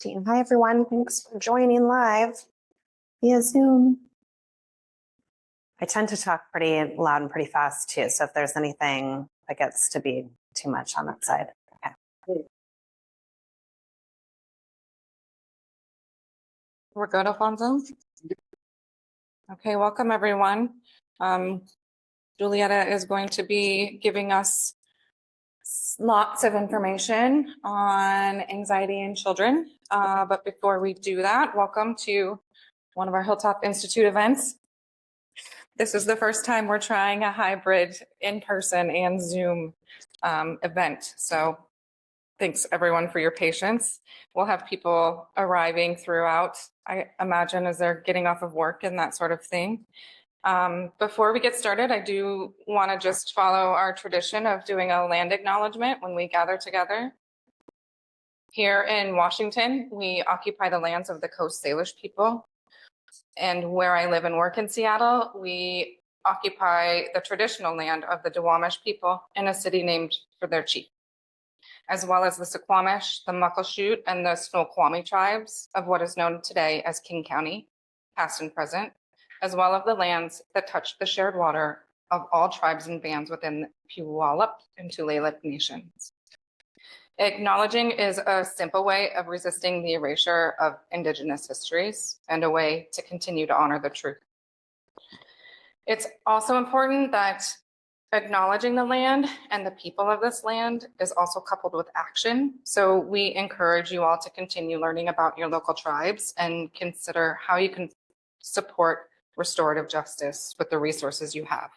Hi, everyone. Thanks for joining live via Zoom. I tend to talk pretty loud and pretty fast too, so if there's anything that gets to be too much on that side. Okay. We're good, Alfonso? Okay, welcome everyone. Julietta is going to be giving us lots of information on anxiety in children. But before we do that, welcome to one of our Hilltop Institute events. This is the first time we're trying a hybrid in-person and Zoom event. So thanks everyone for your patience. We'll have people arriving throughout, I imagine, as they're getting off of work and that sort of thing. Before we get started, I do want to just follow our tradition of doing a land acknowledgement when we gather together. Here in Washington, we occupy the lands of the Coast Salish people. And where I live and work in Seattle, we occupy the traditional land of the Duwamish people in a city named for their chief, as well as the Suquamish, the Muckleshoot, and the Snoqualmie tribes of what is known today as King County, past and present, as well as the lands that touch the shared water of all tribes and bands within the Puyallup and Tulalip nations. Acknowledging is a simple way of resisting the erasure of Indigenous histories and a way to continue to honor the truth. It's also important that acknowledging the land and the people of this land is also coupled with action. So we encourage you all to continue learning about your local tribes and consider how you can support restorative justice with the resources you have,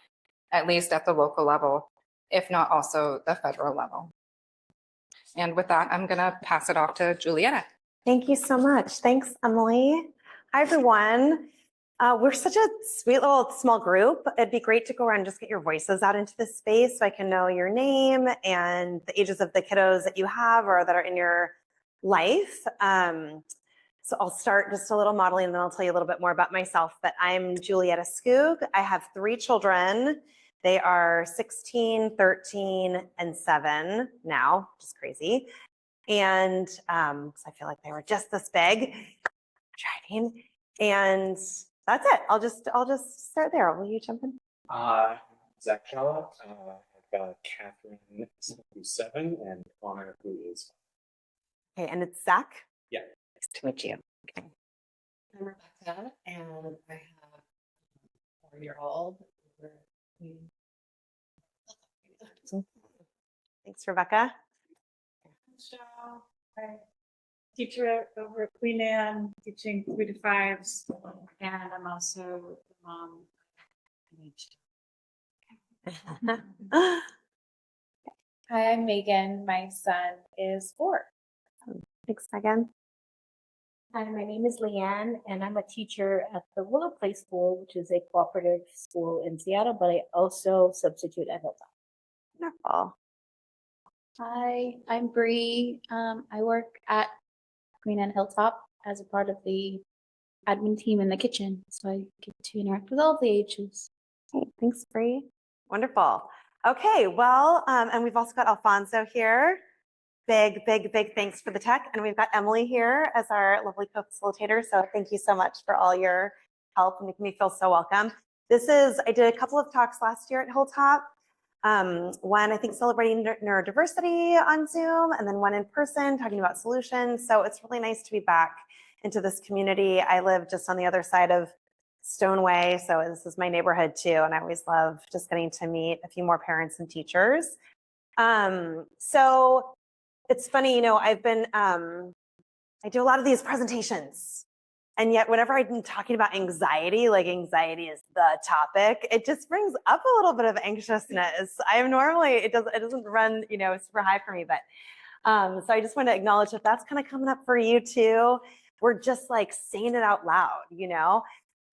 at least at the local level, if not also the federal level. And with that, I'm gonna pass it off to Julietta. Thank you so much. Thanks, Emily. Hi, everyone. We're such a sweet little small group. It'd be great to go around and just get your voices out into this space so I can know your name and the ages of the kiddos that you have or that are in your life. So I'll start just a little modeling and then I'll tell you a little bit more about myself. But I'm Julietta Skoog. I have 3 children. They are 16, 13, and 7 now, which is crazy. And I feel like they were just this big. Driving. And that's it. I'll just start there. Will you jump in? Zach Shaw. I've got Catherine, who's 7, and Connor, who is 5. Okay, and it's Zach? Yeah. Nice to meet you. Okay. I'm Rebecca, and I have a 4-year-old. Thanks, Rebecca. Michelle, I'm teacher over at Queen Anne, teaching 3 to 5s, and I'm also the mom. Hi, I'm Megan. My son is 4. Thanks, Megan. Hi, my name is Leanne, and I'm a teacher at the Willow Place School, which is a cooperative school in Seattle, but I also substitute at Hilltop. Wonderful. Hi, I'm Bree. I work at Queen Anne Hilltop as a part of the admin team in the kitchen, so I get to interact with all the ages. Okay, thanks, Bree. Wonderful. Okay, well, and we've also got Alfonso here. Big thanks for the tech. And we've got Emily here as our lovely co-facilitator. So thank you so much for all your help and making me feel so welcome. I did a couple of talks last year at Hilltop. One, I think, celebrating neurodiversity on Zoom, and then one in person talking about solutions. So it's really nice to be back into this community. I live just on the other side of Stoneway, so this is my neighborhood too. And I always love just getting to meet a few more parents and teachers. So it's funny, you know, I do a lot of these presentations, and yet whenever I'm talking about anxiety, like anxiety is the topic, it just brings up a little bit of anxiousness. It doesn't run, you know, super high for me, but so I just want to acknowledge that that's kind of coming up for you too. We're just like saying it out loud, you know.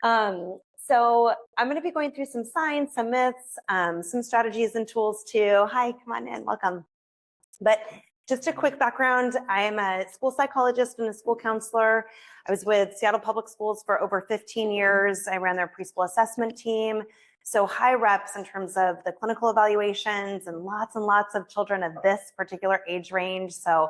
So I'm going to be going through some signs, some myths, some strategies and tools too. Hi, come on in, welcome. But just a quick background, I'm a school psychologist and a school counselor. I was with Seattle Public Schools for over 15 years. I ran their preschool assessment team. So high reps in terms of the clinical evaluations and lots of children of this particular age range. So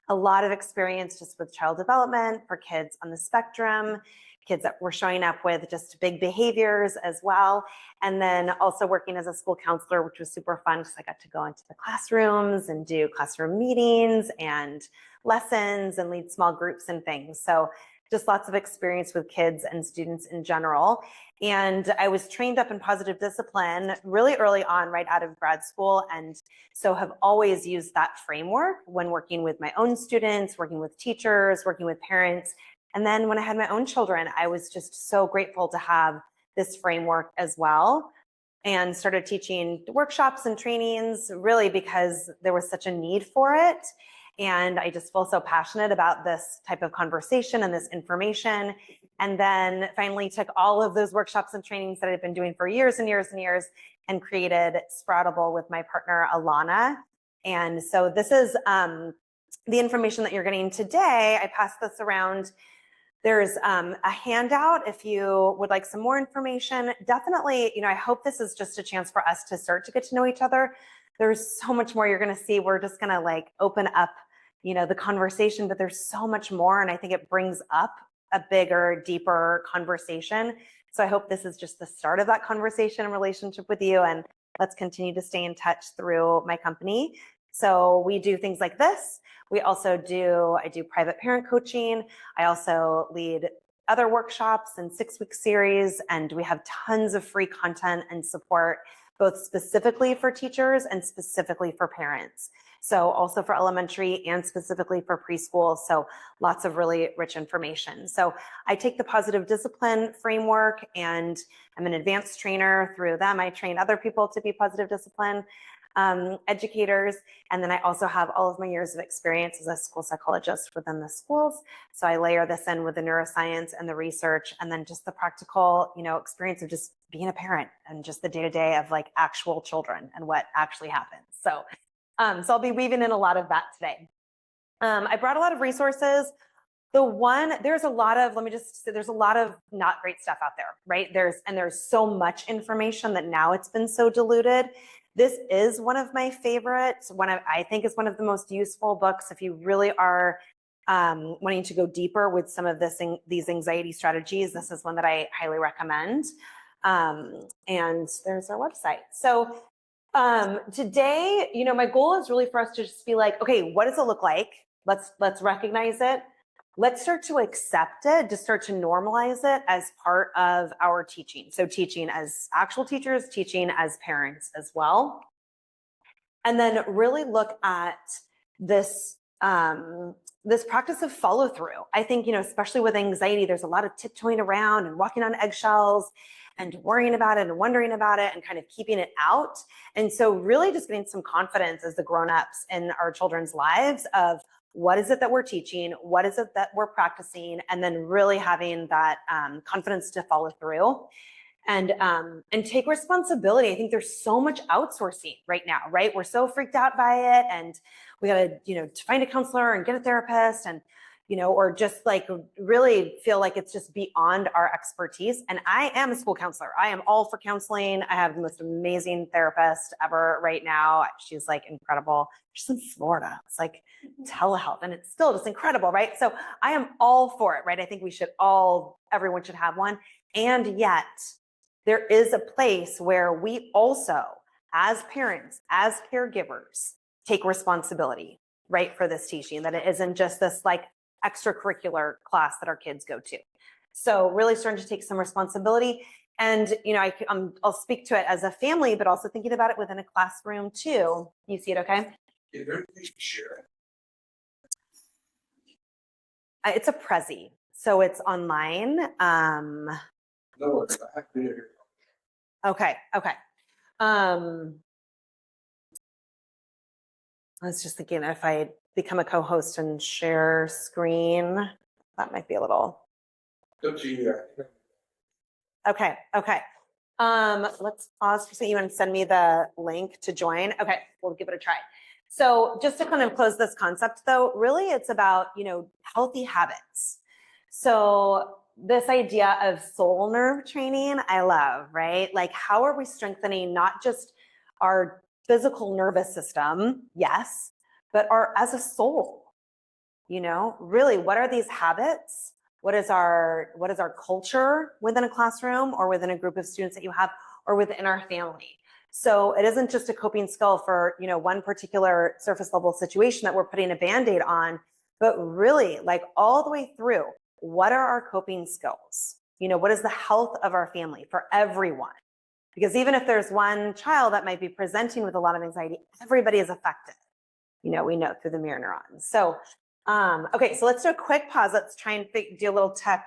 a lot of experience just with child development for kids on the spectrum, kids that were showing up with just big behaviors as well. And then also working as a school counselor, which was super fun because I got to go into the classrooms and do classroom meetings and lessons and lead small groups and things. So just lots of experience with kids and students in general. And I was trained up in positive discipline really early on, right out of grad school. And so have always used that framework when working with my own students, working with teachers, working with parents. And then when I had my own children, I was just so grateful to have this framework as well, and started teaching workshops and trainings really because there was such a need for it. And I just feel so passionate about this type of conversation and this information. And then finally took all of those workshops and trainings that I've been doing for years and years and years and created Sproutable with my partner, Alana. And so this is the information that you're getting today. I pass this around. There's a handout if you would like some more information. Definitely, I hope this is just a chance for us to start to get to know each other. There's so much more you're going to see. We're just going to open up, the conversation, but there's so much more. And I think it brings up a bigger, deeper conversation. So I hope this is just the start of that conversation and relationship with you. And let's continue to stay in touch through my company. So we do things like this. We also I do private parent coaching. I also lead other workshops and 6-week series, and we have tons of free content and support, both specifically for teachers and specifically for parents. So also for elementary and specifically for preschool. So lots of really rich information. So I take the positive discipline framework, and I'm an advanced trainer through them. I train other people to be positive discipline educators. And then I also have all of my years of experience as a school psychologist within the schools. So I layer this in with the neuroscience and the research, and then just the practical, experience of just being a parent and just the day-to-day of actual children and what actually happens. So I'll be weaving in a lot of that today. I brought a lot of resources. There's a lot of not great stuff out there, right? There's so much information that now it's been so diluted. This is one of my favorites. I think is one of the most useful books if you really are wanting to go deeper with some of these anxiety strategies. This is one that I highly recommend. And there's our website. So today, my goal is really for us to just be okay, what does it look like? Let's recognize it. Let's start to accept it, to start to normalize it as part of our teaching. So teaching as actual teachers, teaching as parents as well. And then really look at this, this practice of follow through. I think, especially with anxiety, there's a lot of tiptoeing around and walking on eggshells and worrying about it and wondering about it and kind of keeping it out. And so really just getting some confidence as the grownups in our children's lives of what is it that we're teaching? What is it that we're practicing? And then really having that confidence to follow through and take responsibility. I think there's so much outsourcing right now, right? We're so freaked out by it, and we got to, to find a counselor and get a therapist, and or just really feel like it's just beyond our expertise. And I am a school counselor. I am all for counseling. I have the most amazing therapist ever right now. She's incredible. She's in Florida. It's telehealth, and it's still just incredible, right? So I am all for it, right? I think everyone should have one. And yet there is a place where we also, as parents, as caregivers, take responsibility, right, for this teaching, that it isn't just this extracurricular class that our kids go to. So really starting to take some responsibility. And, I'll speak to it as a family, but also thinking about it within a classroom too. You see it okay? Is there anything to share? It's a Prezi, so it's online. No, it's I have to hear. Okay. I was just thinking if I become a co-host and share screen, that might be a little. Okay. Let's pause for a second. You want to send me the link to join? Okay, we'll give it a try. So just to kind of close this concept though, really it's about, healthy habits. So this idea of soul nerve training, I love, right? How are we strengthening not just our physical nervous system, yes, but as a soul, You know, really, what are these habits? What is our culture within a classroom or within a group of students that you have or within our family? So it isn't just a coping skill for, you know, one particular surface level situation that we're putting a Band-Aid on, but really like all the way through, what are our coping skills? You know, what is the health of our family for everyone? Because even if there's one child that might be presenting with a lot of anxiety, everybody is affected. You know, we know through the mirror neurons. So, okay, so let's do a quick pause. Let's try and do a little tech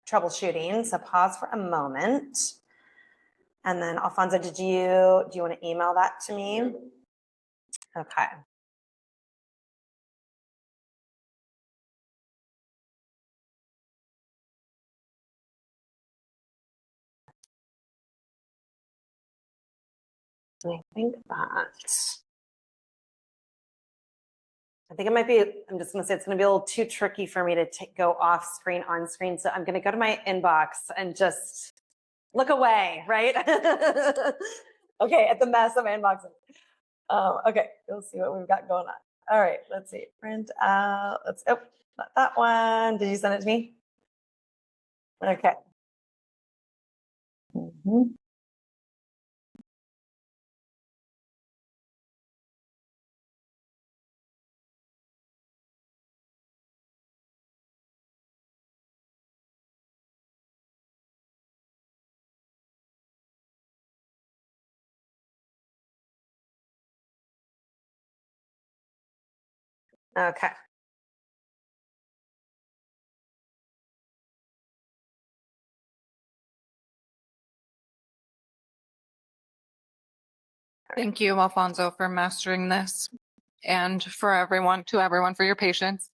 troubleshooting. So pause for a moment. And then Alfonso, do you want to email that to me? Okay. I think it might be, I'm just gonna say it's gonna be a little too tricky for me to go off screen, on screen. So I'm gonna go to my inbox and just look away, right? Okay, at the mess of my inbox. Okay, we'll see what we've got going on. All right, let's see, print out, oh, not that one. Did you send it to me? Okay. Okay. Thank you, Alfonso, for mastering this, and for everyone for your patience.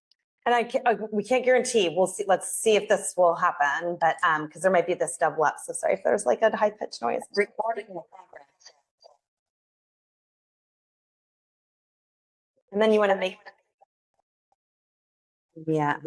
And we can't guarantee. We'll see. Let's see if this will happen. But because there might be this double up. So sorry if there's like a high pitched noise. Recording in progress. And then you want to make. Yeah.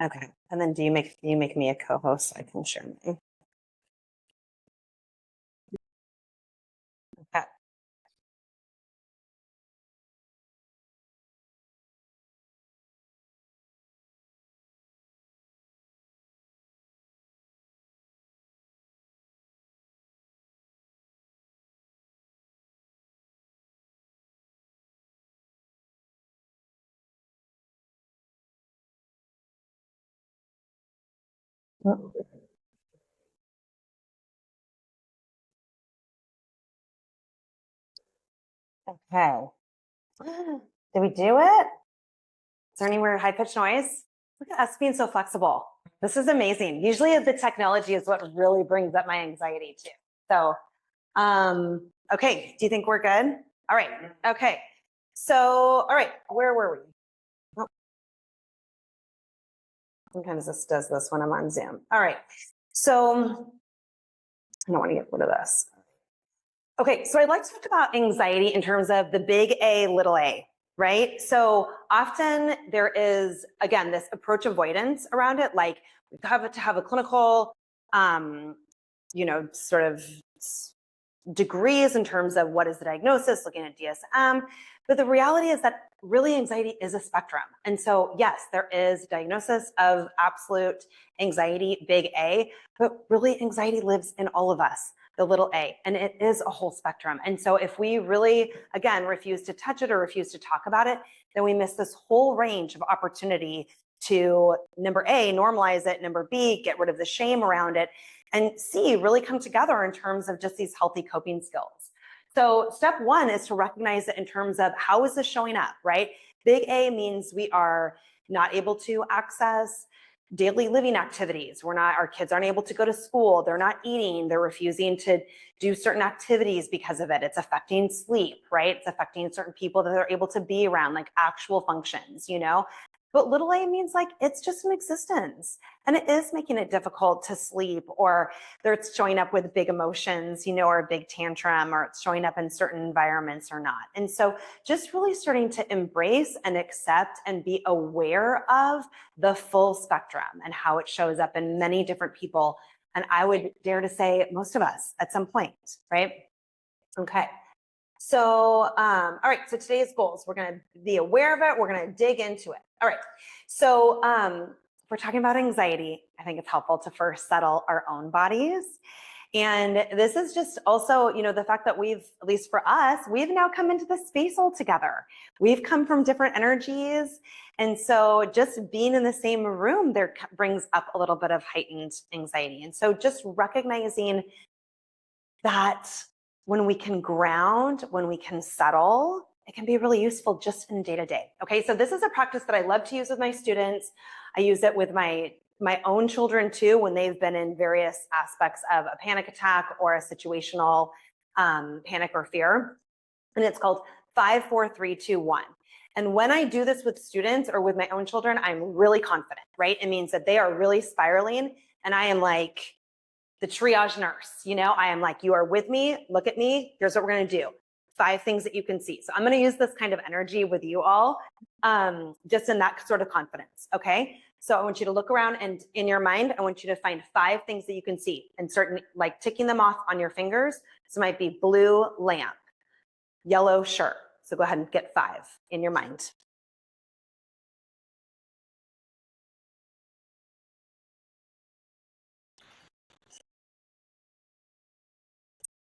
Okay. And then do you make me a co-host so I can share mine? Okay. Okay. Did we do it? Is there anywhere high pitched noise? Look at us being so flexible. This is amazing. Usually the technology is what really brings up my anxiety too. So, okay. Do you think we're good? All right. Okay. So, all right. Where were we? Oh. Sometimes this does this when I'm on Zoom. All right. So I don't want to get rid of this. Okay. So I'd like to talk about anxiety in terms of the big A, little a. Right? So often there is, again, this approach avoidance around it. Like we have to have a clinical, you know, sort of degrees in terms of what is the diagnosis, looking at DSM. But the reality is that really anxiety is a spectrum. And so, yes, there is diagnosis of absolute anxiety, big A, but really anxiety lives in all of us, the little a, and it is a whole spectrum. And so if we really, again, refuse to touch it or refuse to talk about it, then we miss this whole range of opportunity to, number A, normalize it, number B, get rid of the shame around it, and C, really come together in terms of just these healthy coping skills. So step one is to recognize it in terms of how is this showing up, right? Big A means we are not able to access daily living activities. Our kids aren't able to go to school. They're not eating. They're refusing to do certain activities because of it. It's affecting sleep, right? It's affecting certain people that they're able to be around, like actual functions, you know? But little a means like it's just an existence, and it is making it difficult to sleep, or it's showing up with big emotions, or a big tantrum, or it's showing up in certain environments or not. And so just really starting to embrace and accept and be aware of the full spectrum and how it shows up in many different people. And I would dare to say most of us at some point, right? Okay. So, all right, so today's goals, we're going to be aware of it. We're going to dig into it. All right. So, if we're talking about anxiety, I think it's helpful to first settle our own bodies. And this is just also, the fact that at least for us, we've now come into this space all together. We've come from different energies. And so just being in the same room, there brings up a little bit of heightened anxiety. And so just recognizing that when we can ground, when we can settle, it can be really useful just in day to day. Okay, so this is a practice that I love to use with my students. I use it with my own children too, when they've been in various aspects of a panic attack or a situational panic or fear. And it's called 5, 4, 3, 2, 1. And when I do this with students or with my own children, I'm really confident, right? It means that they are really spiraling, and I am like the triage nurse, I am like, you are with me, look at me, here's what we're going to do. 5 things that you can see. So I'm going to use this kind of energy with you all, just in that sort of confidence. Okay. So I want you to look around, and in your mind, I want you to find 5 things that you can see, and certain, like ticking them off on your fingers. So it might be blue lamp, yellow shirt. So go ahead and get 5 in your mind.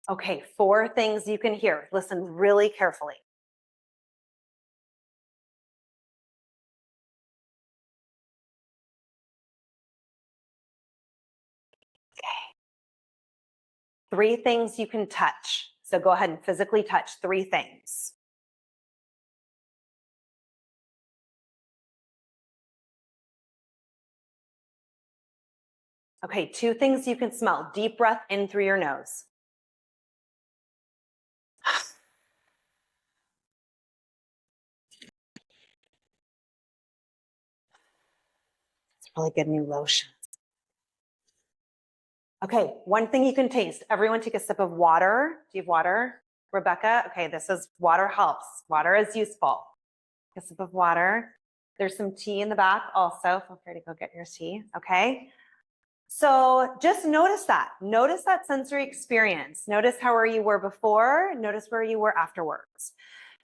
Okay, 4 things you can hear. Listen really carefully. Okay. 3 things you can touch. So go ahead and physically touch 3 things. Okay, 2 things you can smell. Deep breath in through your nose. Really good new lotion. Okay, 1 thing you can taste. Everyone take a sip of water. Do you have water, Rebecca? Okay, this is water helps. Water is useful. Take a sip of water. There's some tea in the back also. Feel free to go get your tea, okay? So just notice that. Notice that sensory experience. Notice how you were before. Notice where you were afterwards.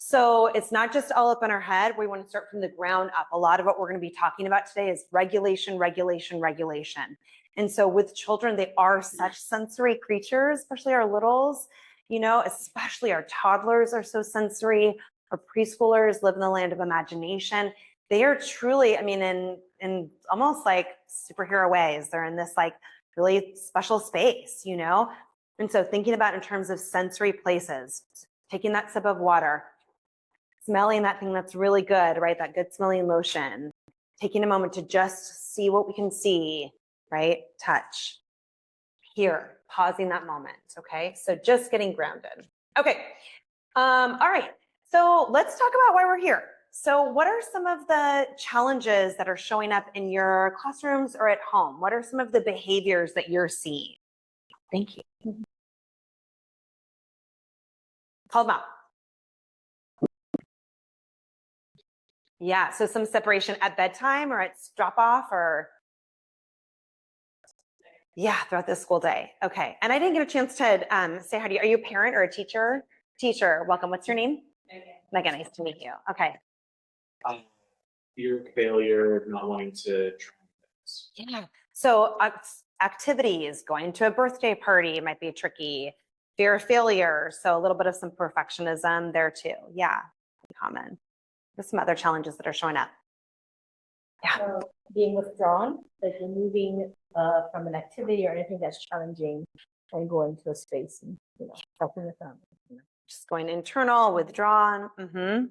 So it's not just all up in our head. We want to start from the ground up. A lot of what we're going to be talking about today is regulation, regulation, regulation. And so with children, they are such sensory creatures, especially our littles, especially our toddlers are so sensory. Our preschoolers live in the land of imagination. They are truly, in almost like superhero ways. They're in this like really special space, And so thinking about in terms of sensory places, taking that sip of water, smelling that thing that's really good, right? That good smelling lotion, taking a moment to just see what we can see, right? Touch, hear, pausing that moment, okay? So just getting grounded. Okay, all right. So let's talk about why we're here. So what are some of the challenges that are showing up in your classrooms or at home? What are some of the behaviors that you're seeing? Thank you. Call them out. Yeah, so some separation at bedtime or at drop off, or yeah, throughout the school day. Okay, and I didn't get a chance to say hi to you. Are you a parent or a teacher? Teacher, welcome. What's your name? Megan. Megan, nice to meet you. Okay. Fear of failure, not wanting to try things. Yeah. So activities, going to a birthday party might be tricky. Fear of failure, so a little bit of some perfectionism there too. Yeah, common. There's some other challenges that are showing up. Yeah. So being withdrawn, like removing from an activity or anything that's challenging, and going to a space and helping with them. Just going internal, withdrawn. Yeah.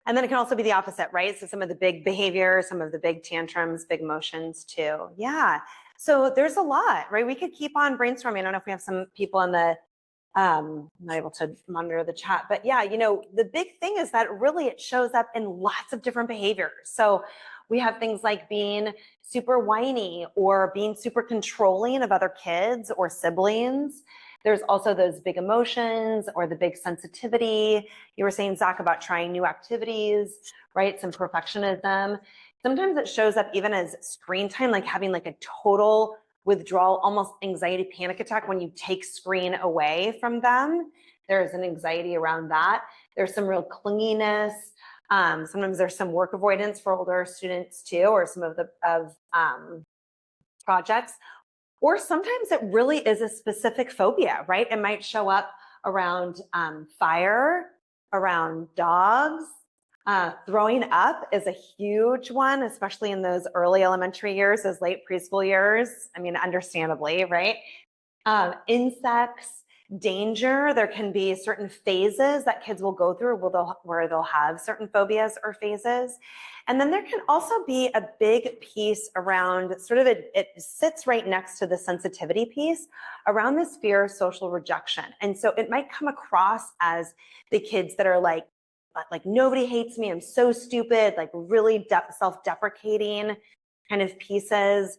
And then it can also be the opposite, right? So some of the big behaviors, some of the big tantrums, big emotions too. Yeah. So there's a lot, right? We could keep on brainstorming. I don't know if we have some people in the I'm not able to monitor the chat, but yeah, you know, the big thing is that really it shows up in lots of different behaviors. So we have things like being super whiny or being super controlling of other kids or siblings. There's also those big emotions or the big sensitivity. You were saying, Zach, about trying new activities, right? Some perfectionism. Sometimes it shows up even as screen time, like having like a total withdrawal, almost anxiety panic attack when you take screen away from them. There's an anxiety around that. There's some real clinginess. Sometimes there's some work avoidance for older students too, or some of the projects. Or sometimes it really is a specific phobia, right? It might show up around fire, around dogs. Throwing up is a huge one, especially in those early elementary years, those late preschool years. I mean, understandably, right? Insects, danger. There can be certain phases that kids will go through where they'll have certain phobias or phases. And then there can also be a big piece around sort of it sits right next to the sensitivity piece around this fear of social rejection. And so it might come across as the kids that are like nobody hates me, I'm so stupid, like really self-deprecating kind of pieces.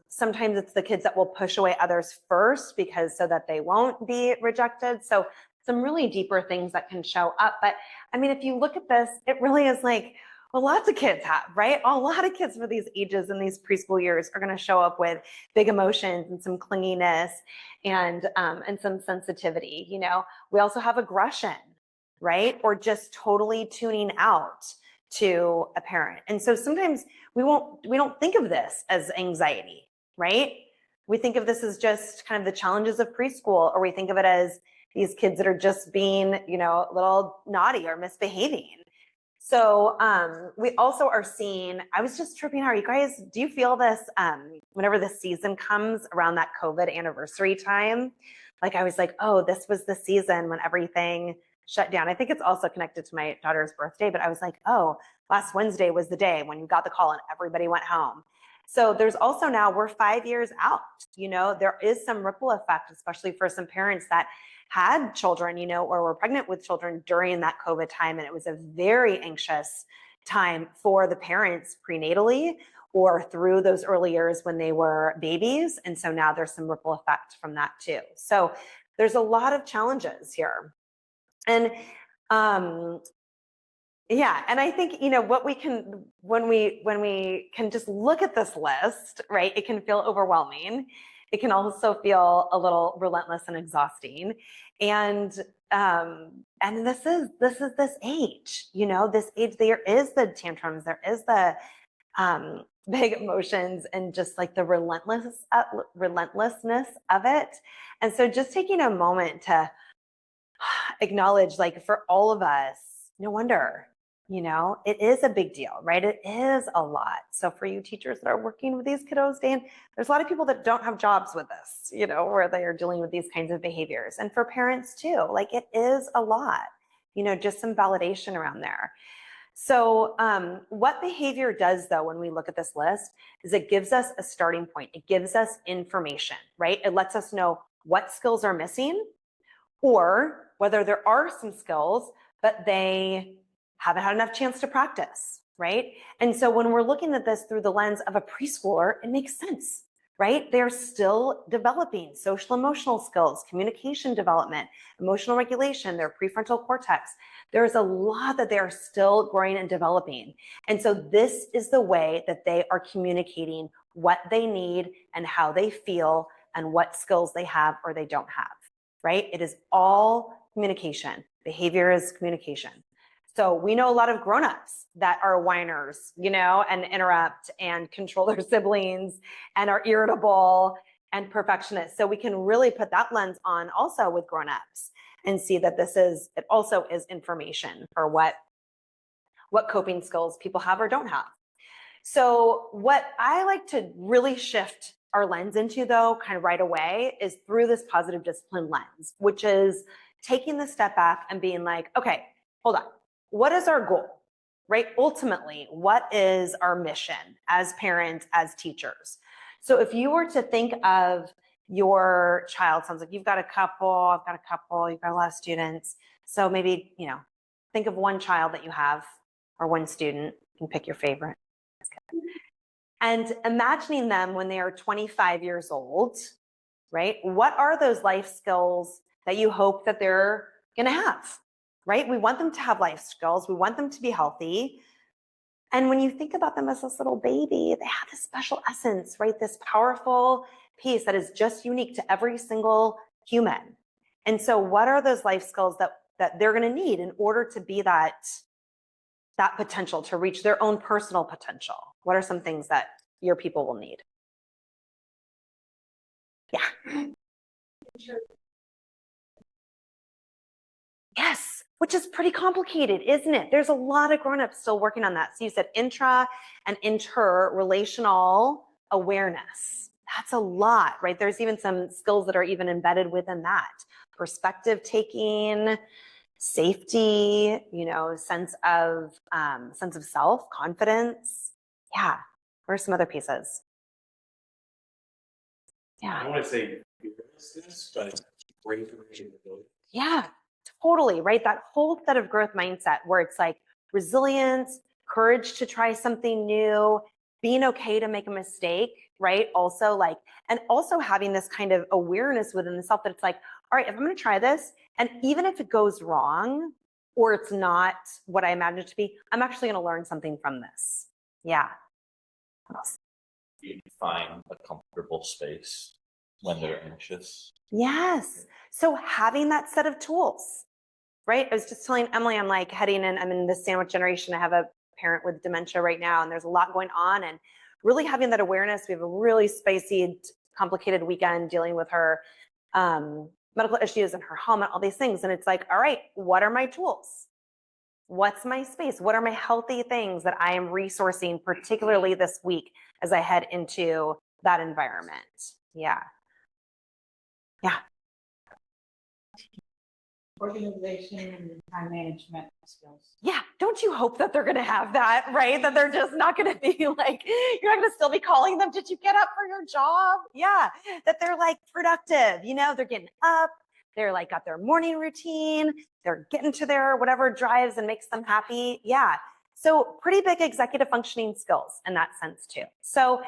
Sometimes it's the kids that will push away others first so that they won't be rejected. So some really deeper things that can show up. But I mean, if you look at this, it really is like, well, lots of kids have, right? A lot of kids for these ages and these preschool years are going to show up with big emotions and some clinginess and some sensitivity. You know, we also have aggression, right? Or just totally tuning out to a parent. And so sometimes we don't think of this as anxiety, right? We think of this as just kind of the challenges of preschool, or we think of it as these kids that are just being, you know, a little naughty or misbehaving. So we also are seeing, I was just tripping out, you guys, do you feel this whenever the season comes around that COVID anniversary time? Like I was like, oh, this was the season when everything shut down. I think it's also connected to my daughter's birthday, but I was like, oh, last Wednesday was the day when you got the call and everybody went home. So there's also now, we're 5 years out, you know, there is some ripple effect, especially for some parents that had children, you know, or were pregnant with children during that COVID time. And it was a very anxious time for the parents prenatally or through those early years when they were babies. And so now there's some ripple effect from that too. So there's a lot of challenges here. And yeah, and I think, you know, what we can, when we can just look at this list, right, it can feel overwhelming. It can also feel a little relentless and exhausting. And this is this age, you know, this age, there is the tantrums, there is the big emotions and just like the relentlessness of it. And so just taking a moment to acknowledge, like, for all of us, no wonder, you know, it is a big deal, right? It is a lot. So for you teachers that are working with these kiddos, Dan, there's a lot of people that don't have jobs with this, you know, where they are dealing with these kinds of behaviors. And for parents too, like, it is a lot, you know, just some validation around there. So what behavior does, though, when we look at this list, is it gives us a starting point. It gives us information, right? It lets us know what skills are missing, or whether there are some skills, but they haven't had enough chance to practice, right? And so when we're looking at this through the lens of a preschooler, it makes sense, right? They're still developing social emotional skills, communication development, emotional regulation, their prefrontal cortex. There's a lot that they are still growing and developing. And so this is the way that they are communicating what they need and how they feel and what skills they have or they don't have, right? It is all communication. Behavior is communication. So we know a lot of grownups that are whiners, you know, and interrupt and control their siblings and are irritable and perfectionists. So we can really put that lens on also with grownups and see that it also is information for what coping skills people have or don't have. So what I like to really shift our lens into, though, kind of right away, is through this positive discipline lens, which is taking the step back and being like, okay, hold on. What is our goal, right? Ultimately, what is our mission as parents, as teachers? So if you were to think of your child, sounds like you've got a couple, I've got a couple, you've got a lot of students. So maybe, think of one child that you have or one student. You can pick your favorite. And imagining them when they are 25 years old, right? What are those life skills that you hope that they're going to have, right? We want them to have life skills. We want them to be healthy. And when you think about them as this little baby, they have this special essence, right? This powerful piece that is just unique to every single human. And so what are those life skills that they're going to need in order to be that potential, to reach their own personal potential? What are some things that your people will need? Yeah. Yes, which is pretty complicated, isn't it? There's a lot of grown-ups still working on that. So you said intra and interrelational awareness. That's a lot, right? There's even some skills that are even embedded within that. Perspective taking, safety, sense of self, confidence. Yeah. What are some other pieces? Yeah. I don't want to say fearlessness, but great ability. Yeah, totally, right? That whole set of growth mindset where it's like resilience, courage to try something new, being okay to make a mistake, right? Also and also having this kind of awareness within the self that it's like, all right, if I'm going to try this, and even if it goes wrong or it's not what I imagined it to be, I'm actually going to learn something from this. Yeah. What else? You find a comfortable space when they're anxious. Yes. So having that set of tools, right? I was just telling Emily, I'm like heading in, I'm in the sandwich generation. I have a parent with dementia right now, and there's a lot going on, and really having that awareness. We have a really spicy, complicated weekend dealing with her medical issues in her home and all these things. And it's like, all right, what are my tools? What's my space? What are my healthy things that I am resourcing, particularly this week as I head into that environment? Yeah. Yeah. Organization and time management skills. Yeah. Don't you hope that they're going to have that, right? That they're just not going to be like, you're not going to still be calling them, did you get up for your job? Yeah. That they're like productive, they're getting up. They're like got their morning routine. They're getting to their whatever drives and makes them happy. Yeah. So pretty big executive functioning skills in that sense too. So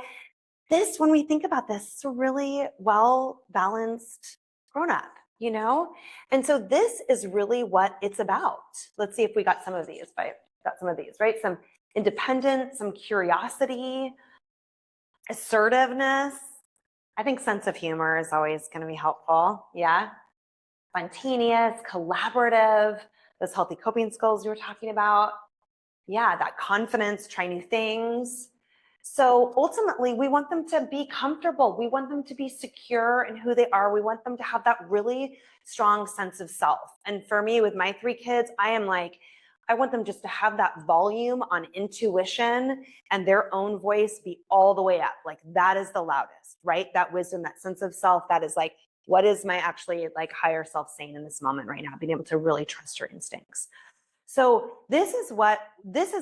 this, when we think about this, it's a really well-balanced grown-up, And so this is really what it's about. Let's see if we got some of these, right? Some independence, some curiosity, assertiveness. I think sense of humor is always going to be helpful. Yeah. Spontaneous, collaborative, those healthy coping skills you were talking about. Yeah, that confidence, try new things. So ultimately, we want them to be comfortable. We want them to be secure in who they are. We want them to have that really strong sense of self. And for me, with my 3 kids, I want them just to have that volume on intuition and their own voice be all the way up. Like that is the loudest, right? That wisdom, that sense of self, that is like, what is my actually like higher self saying in this moment right now? Being able to really trust your instincts. So this is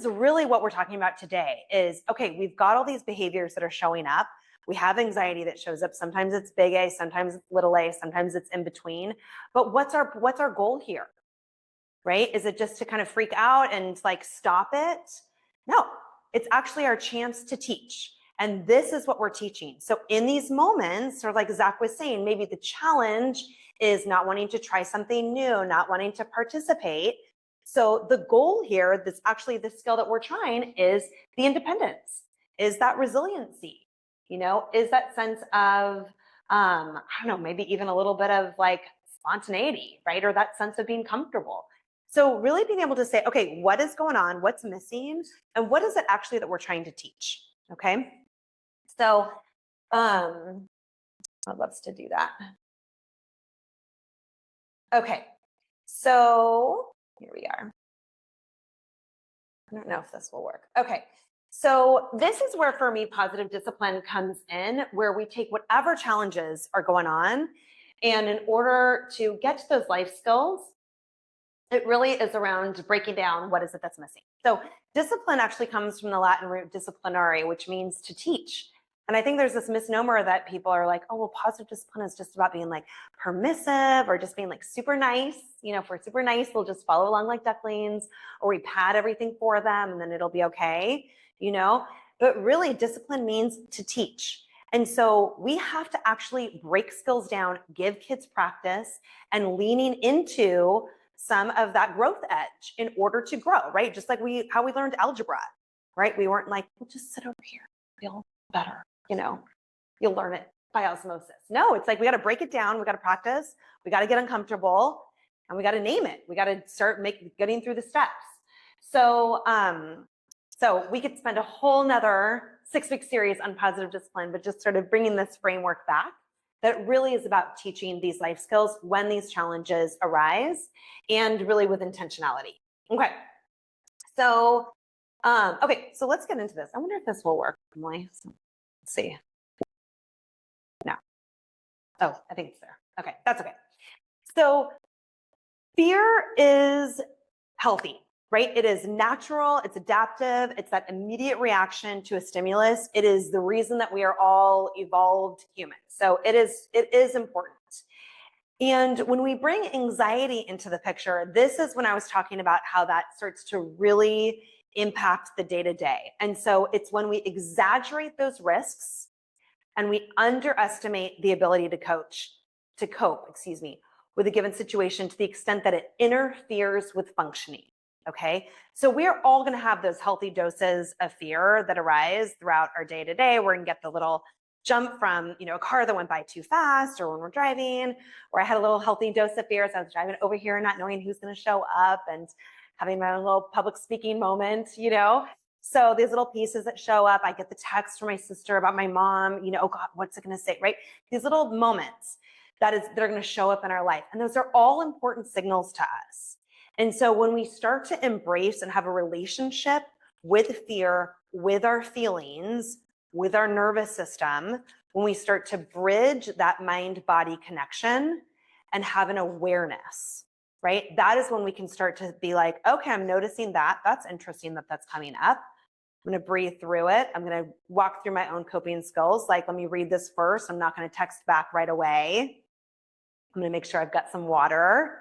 really what we're talking about today is, okay, we've got all these behaviors that are showing up. We have anxiety that shows up. Sometimes it's big A, sometimes it's little a, sometimes it's in between. But what's our goal here, right? Is it just to kind of freak out and like stop it? No, it's actually our chance to teach. And this is what we're teaching. So in these moments, or like Zach was saying, maybe the challenge is not wanting to try something new, not wanting to participate. So the goal here, that's actually the skill that we're trying, is the independence, is that resiliency, is that sense of, I don't know, maybe even a little bit of like spontaneity, right? Or that sense of being comfortable. So really being able to say, okay, what is going on? What's missing? And what is it actually that we're trying to teach? Okay. So, I'd love to do that. Okay. So here we are. I don't know if this will work. Okay. So this is where, for me, positive discipline comes in, where we take whatever challenges are going on, and in order to get to those life skills, it really is around breaking down what is it that's missing. So discipline actually comes from the Latin root disciplinare, which means to teach. And I think there's this misnomer that people are like, oh, well, positive discipline is just about being like permissive or just being like super nice. You know, if we're super nice, we'll just follow along like ducklings, or we pad everything for them and then it'll be okay, you know? But really, discipline means to teach. And so we have to actually break skills down, give kids practice, and leaning into some of that growth edge in order to grow, right? Just like how we learned algebra, right? We weren't like, well, just sit over here, feel better, you know, you'll learn it by osmosis. No, it's like we got to break it down, we got to practice, we got to get uncomfortable, and we got to name it. We got to start getting through the steps. So, so we could spend a whole nother 6-week series on positive discipline, but just sort of bringing this framework back that really is about teaching these life skills when these challenges arise, and really with intentionality. Okay, so so let's get into this. I wonder if this will work, Emily. So, let's see. No. Oh, I think it's there. Okay, that's okay. So fear is healthy, right? It is natural, it's adaptive, it's that immediate reaction to a stimulus. It is the reason that we are all evolved humans. So it is important. And when we bring anxiety into the picture, this is when I was talking about how that starts to really impact the day-to-day. And so it's when we exaggerate those risks and we underestimate the ability to cope, with a given situation to the extent that it interferes with functioning. Okay, so we're all going to have those healthy doses of fear that arise throughout our day-to-day. We're going to get the little jump from, you know, a car that went by too fast, or when we're driving, or I had a little healthy dose of fear as I was driving over here, not knowing who's going to show up and having my own little public speaking moment, you know. So these little pieces that show up, I get the text from my sister about my mom, you know, oh God, what's it going to say, right? These little moments that are going to show up in our life. And those are all important signals to us. And so when we start to embrace and have a relationship with fear, with our feelings, with our nervous system, when we start to bridge that mind-body connection and have an awareness, right? That is when we can start to be like, okay, I'm noticing that. That's interesting that that's coming up. I'm going to breathe through it. I'm going to walk through my own coping skills. Like, let me read this first. I'm not going to text back right away. I'm going to make sure I've got some water,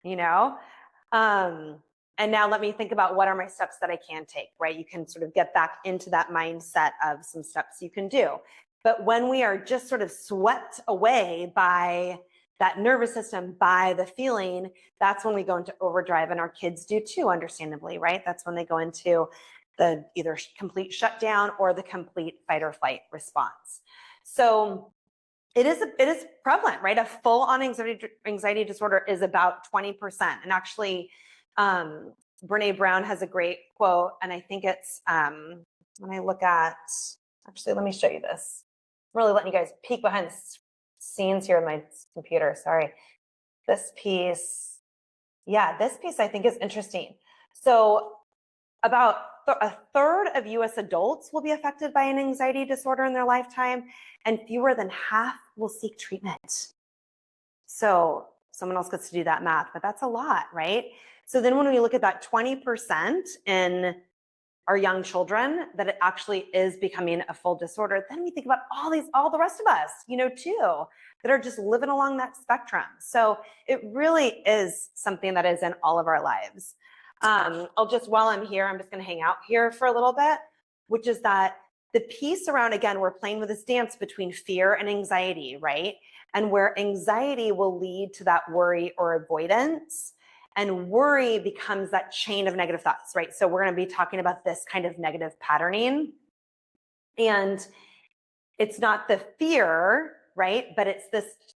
you know? And now let me think about what are my steps that I can take, right? You can sort of get back into that mindset of some steps you can do. But when we are just sort of swept away by that nervous system, by the feeling, that's when we go into overdrive, and our kids do too, understandably, right? That's when they go into the either complete shutdown or the complete fight or flight response. So it is prevalent, right? A full-on anxiety disorder is about 20%. And actually, Brene Brown has a great quote, and I think it's, when I look at, actually, let me show you this. I'm really letting you guys peek behind the scenes here in my computer, sorry. This piece I think is interesting. So about a third of US adults will be affected by an anxiety disorder in their lifetime, and fewer than half will seek treatment. So someone else gets to do that math, but that's a lot, right? So then when we look at that 20% in our young children, that it actually is becoming a full disorder, then we think about all the rest of us, you know, too, that are just living along that spectrum. So it really is something that is in all of our lives. While I'm here, I'm just going to hang out here for a little bit, which is that the piece around, again, we're playing with this dance between fear and anxiety, right? And where anxiety will lead to that worry or avoidance, and worry becomes that chain of negative thoughts, right? So we're going to be talking about this kind of negative patterning. And it's not the fear, right? But it's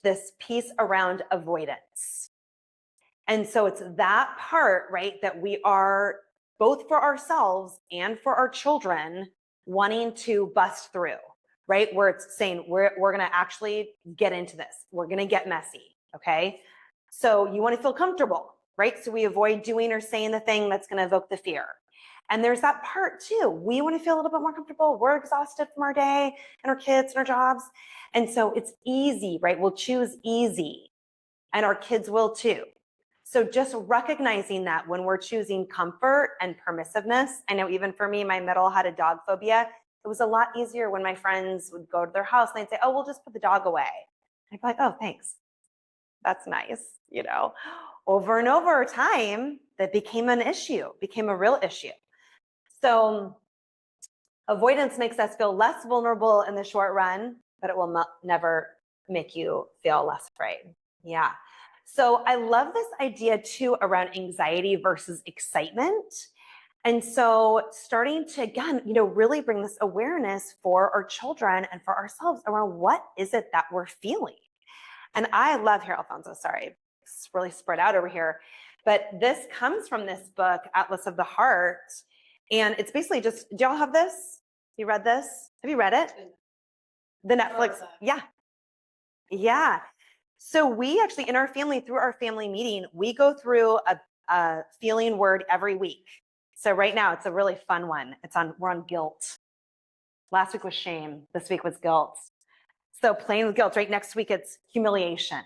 this piece around avoidance. And so it's that part, right, that we are both for ourselves and for our children wanting to bust through, right? Where it's saying we're going to actually get into this. We're going to get messy, okay? So you want to feel comfortable, right? So we avoid doing or saying the thing that's going to evoke the fear. And there's that part too. We want to feel a little bit more comfortable. We're exhausted from our day and our kids and our jobs. And so it's easy, right? We'll choose easy, and our kids will too. So just recognizing that when we're choosing comfort and permissiveness, I know even for me, my middle had a dog phobia. It was a lot easier when my friends would go to their house and they'd say, oh, we'll just put the dog away. I'd be like, oh, thanks. That's nice. You know, over and over time, that became an issue, became a real issue. So avoidance makes us feel less vulnerable in the short run, but it will never make you feel less afraid. Yeah. So I love this idea too around anxiety versus excitement. And so starting to, again, you know, really bring this awareness for our children and for ourselves around what is it that we're feeling. And I love here, Alfonso, sorry, it's really spread out over here. But this comes from this book, Atlas of the Heart. And it's basically just, do y'all have this? You read this? Have you read it? The Netflix, yeah. Yeah. So we actually, in our family, through our family meeting, we go through a feeling word every week. So right now it's a really fun one. We're on guilt. Last week was shame. This week was guilt. So playing with guilt, right? Next week it's humiliation.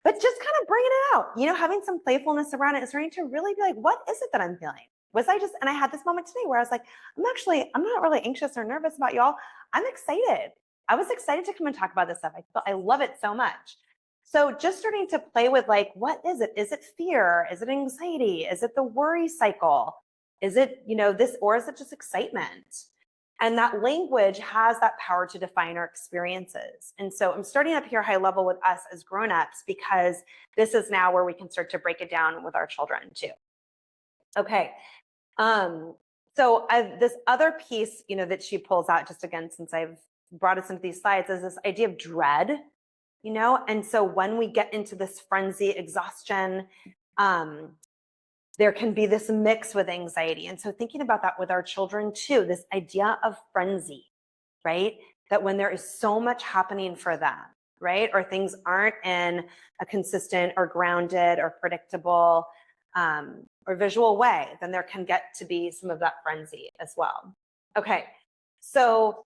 But just kind of bringing it out, you know, having some playfulness around it and starting to really be like, what is it that I'm feeling? And I had this moment today where I was like, I'm not really anxious or nervous about y'all. I'm excited. I was excited to come and talk about this stuff. I love it so much. So just starting to play with like, what is it? Is it fear? Is it anxiety? Is it the worry cycle? Is it, you know, this, or is it just excitement? And that language has that power to define our experiences. And so I'm starting up here high level with us as grownups because this is now where we can start to break it down with our children too. Okay. So this other piece, you know, that she pulls out just again, since I've brought us into these slides, is this idea of dread, you know? And so when we get into this frenzy, exhaustion, there can be this mix with anxiety. And so thinking about that with our children too, this idea of frenzy, right? That when there is so much happening for them, right? Or things aren't in a consistent or grounded or predictable or visual way, then there can get to be some of that frenzy as well. Okay, so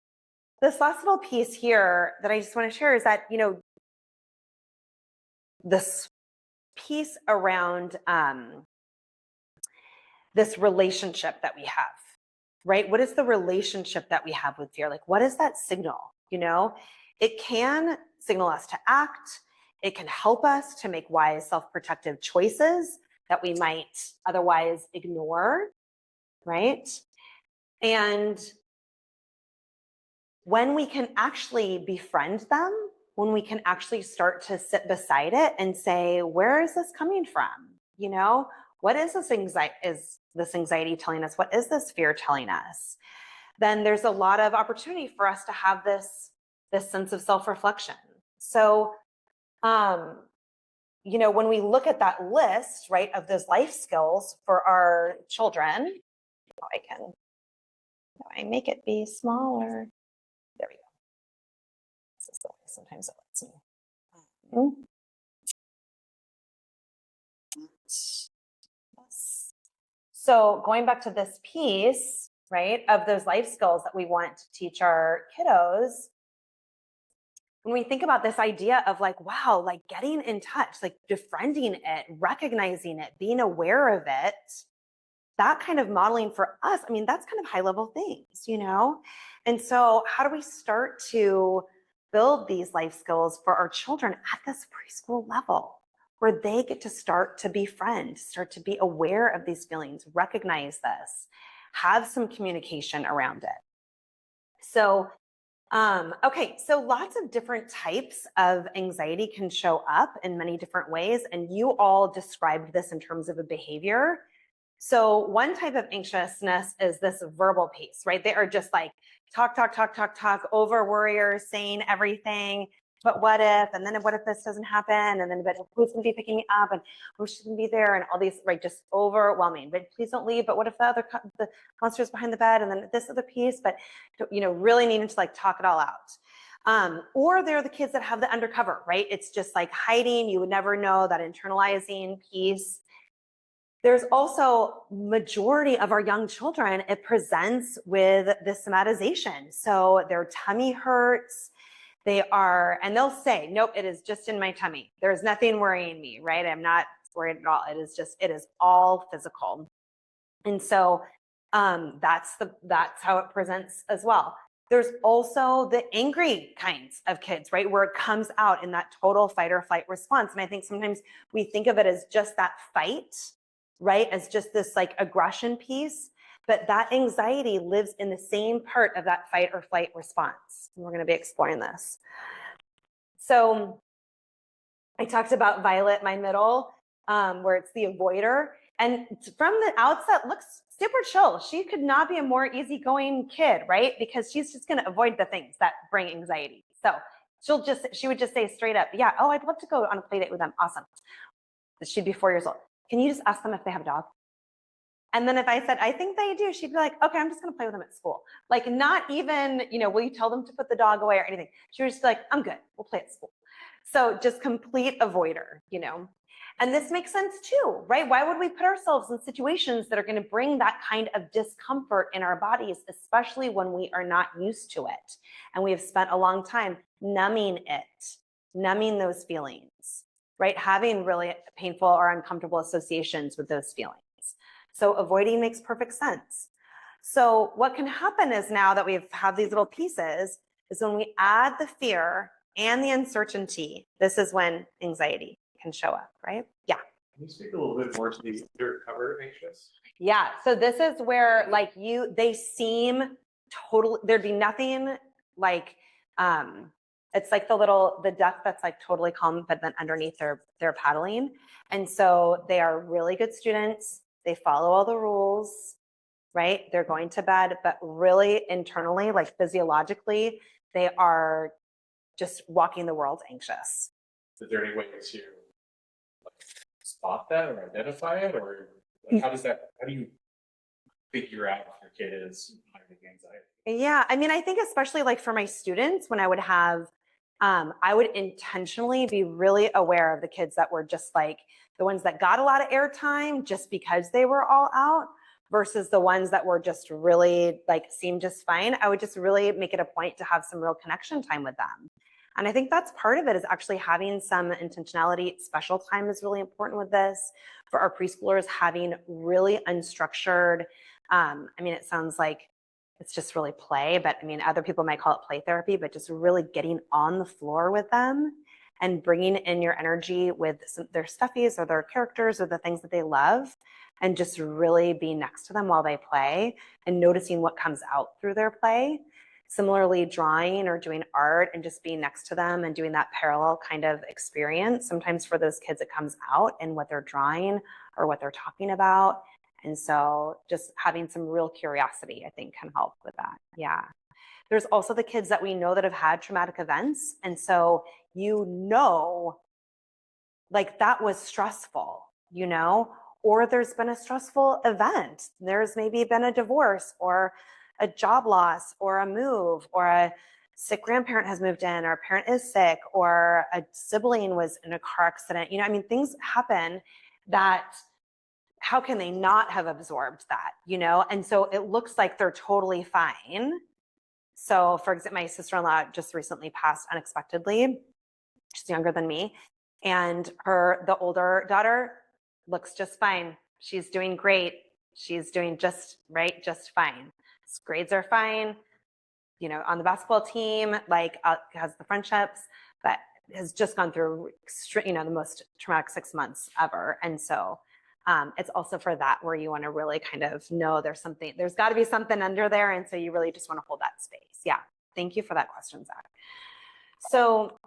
this last little piece here that I just want to share is that, you know, this piece around this relationship that we have, right? What is the relationship that we have with fear? Like, what is that signal? You know, it can signal us to act. It can help us to make wise self-protective choices that we might otherwise ignore, right? And when we can actually befriend them, when we can actually start to sit beside it and say, where is this coming from? You know, what is this anxiety telling us? What is this fear telling us? Then there's a lot of opportunity for us to have this sense of self-reflection. So, you know, when we look at that list, right, of those life skills for our children, I make it be smaller. There we go. This is the way sometimes it lets me. So going back to this piece, right, of those life skills that we want to teach our kiddos, when we think about this idea of like, wow, like getting in touch, like befriending it, recognizing it, being aware of it, that kind of modeling for us, I mean, that's kind of high level things, you know? And so how do we start to build these life skills for our children at this preschool level, where they get to start to befriend, start to be aware of these feelings, recognize this, have some communication around it. So, okay, so lots of different types of anxiety can show up in many different ways, and you all described this in terms of a behavior. So one type of anxiousness is this verbal piece, right? They are just like talk, over worriers, saying everything. But what if, and then what if this doesn't happen? And then, but who's going to be picking me up? And who's going to be there? And all these, right, just overwhelming. But please don't leave. But what if the monster's behind the bed? And then this other piece, but, you know, really needing to like talk it all out. Or they're the kids that have the undercover, right? It's just like hiding. You would never know, that internalizing piece. There's also majority of our young children, it presents with this somatization. So their tummy hurts. And they'll say, nope, it is just in my tummy. There's nothing worrying me, right? I'm not worried at all. It is all physical. And so that's how it presents as well. There's also the angry kinds of kids, right? Where it comes out in that total fight or flight response. And I think sometimes we think of it as just that fight, right? As just this like aggression piece, but that anxiety lives in the same part of that fight or flight response. And we're going to be exploring this. So I talked about Violet, my middle, where it's the avoider. And from the outset, looks super chill. She could not be a more easygoing kid, right? Because she's just going to avoid the things that bring anxiety. So she would just say straight up, yeah, oh, I'd love to go on a play date with them. Awesome. She'd be 4 years old. Can you just ask them if they have a dog? And then if I said, I think they do, she'd be like, okay, I'm just going to play with them at school. Like not even, will you tell them to put the dog away or anything? She was just like, I'm good. We'll play at school. So just complete avoider, And this makes sense too, right? Why would we put ourselves in situations that are going to bring that kind of discomfort in our bodies, especially when we are not used to it? And we have spent a long time numbing those feelings, right? Having really painful or uncomfortable associations with those feelings. So avoiding makes perfect sense. So what can happen is now that we've had these little pieces is when we add the fear and the uncertainty, this is when anxiety can show up, right? Yeah. Can you speak a little bit more to the undercover anxious? Yeah. So this is where they seem totally, there'd be nothing like, it's like the duck that's like totally calm, but then underneath they're paddling. And so they are really good students. They follow all the rules, right? They're going to bed, but really internally, like physiologically, they are just walking the world anxious. Is there any way to spot that or identify it, or how do you figure out if your kid is having anxiety? Yeah, I mean, I think especially like for my students, when I would have, I would intentionally be really aware of the kids that were just like the ones that got a lot of airtime just because they were all out versus the ones that were just really like seemed just fine. I would just really make it a point to have some real connection time with them. And I think that's part of it is actually having some intentionality. Special time is really important with this. For our preschoolers, having really unstructured, it sounds like it's just really play, but other people might call it play therapy, but just really getting on the floor with them and bringing in your energy with their stuffies or their characters or the things that they love, and just really being next to them while they play and noticing what comes out through their play. Similarly, drawing or doing art and just being next to them and doing that parallel kind of experience. Sometimes for those kids, it comes out in what they're drawing or what they're talking about. And so just having some real curiosity, I think, can help with that. Yeah. There's also the kids that we know that have had traumatic events. And so, like that was stressful, or there's been a stressful event. There's maybe been a divorce or a job loss or a move or a sick grandparent has moved in or a parent is sick or a sibling was in a car accident. Things happen that how can they not have absorbed that, And so it looks like they're totally fine. So for example, my sister-in-law just recently passed unexpectedly. She's younger than me. And the older daughter looks just fine. She's doing great. She's doing just fine. His grades are fine, on the basketball team, has the friendships, but has just gone through, the most traumatic 6 months ever. And so it's also for that where you want to really kind of know there's got to be something under there. And so you really just want to hold that space. Yeah. Thank you for that question, Zach. So,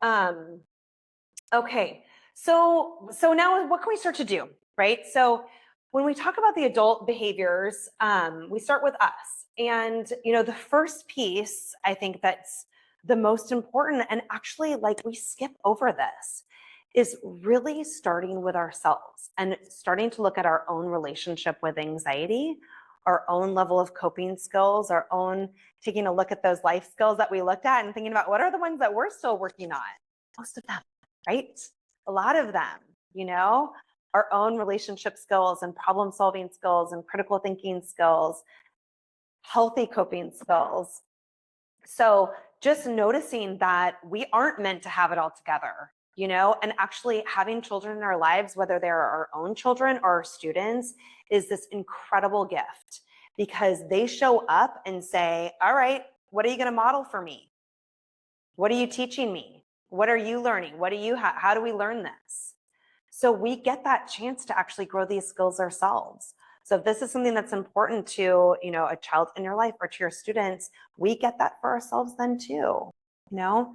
okay. So now what can we start to do, right? So when we talk about the adult behaviors, we start with us. And, the first piece, I think that's the most important, and actually we skip over this, is really starting with ourselves and starting to look at our own relationship with anxiety, our own level of coping skills, our own taking a look at those life skills that we looked at and thinking about what are the ones that we're still working on? Most of them, right? A lot of them, our own relationship skills and problem solving skills and critical thinking skills, healthy coping skills. So just noticing that we aren't meant to have it all together, and actually having children in our lives, whether they're our own children or our students, is this incredible gift because they show up and say, all right, What are you going to model for me? What are you teaching me? What are you learning? What do you how do we learn this? So we get that chance to actually grow these skills ourselves. So if this is something that's important to, you know, a child in your life or to your students, we get that for ourselves then too, you know?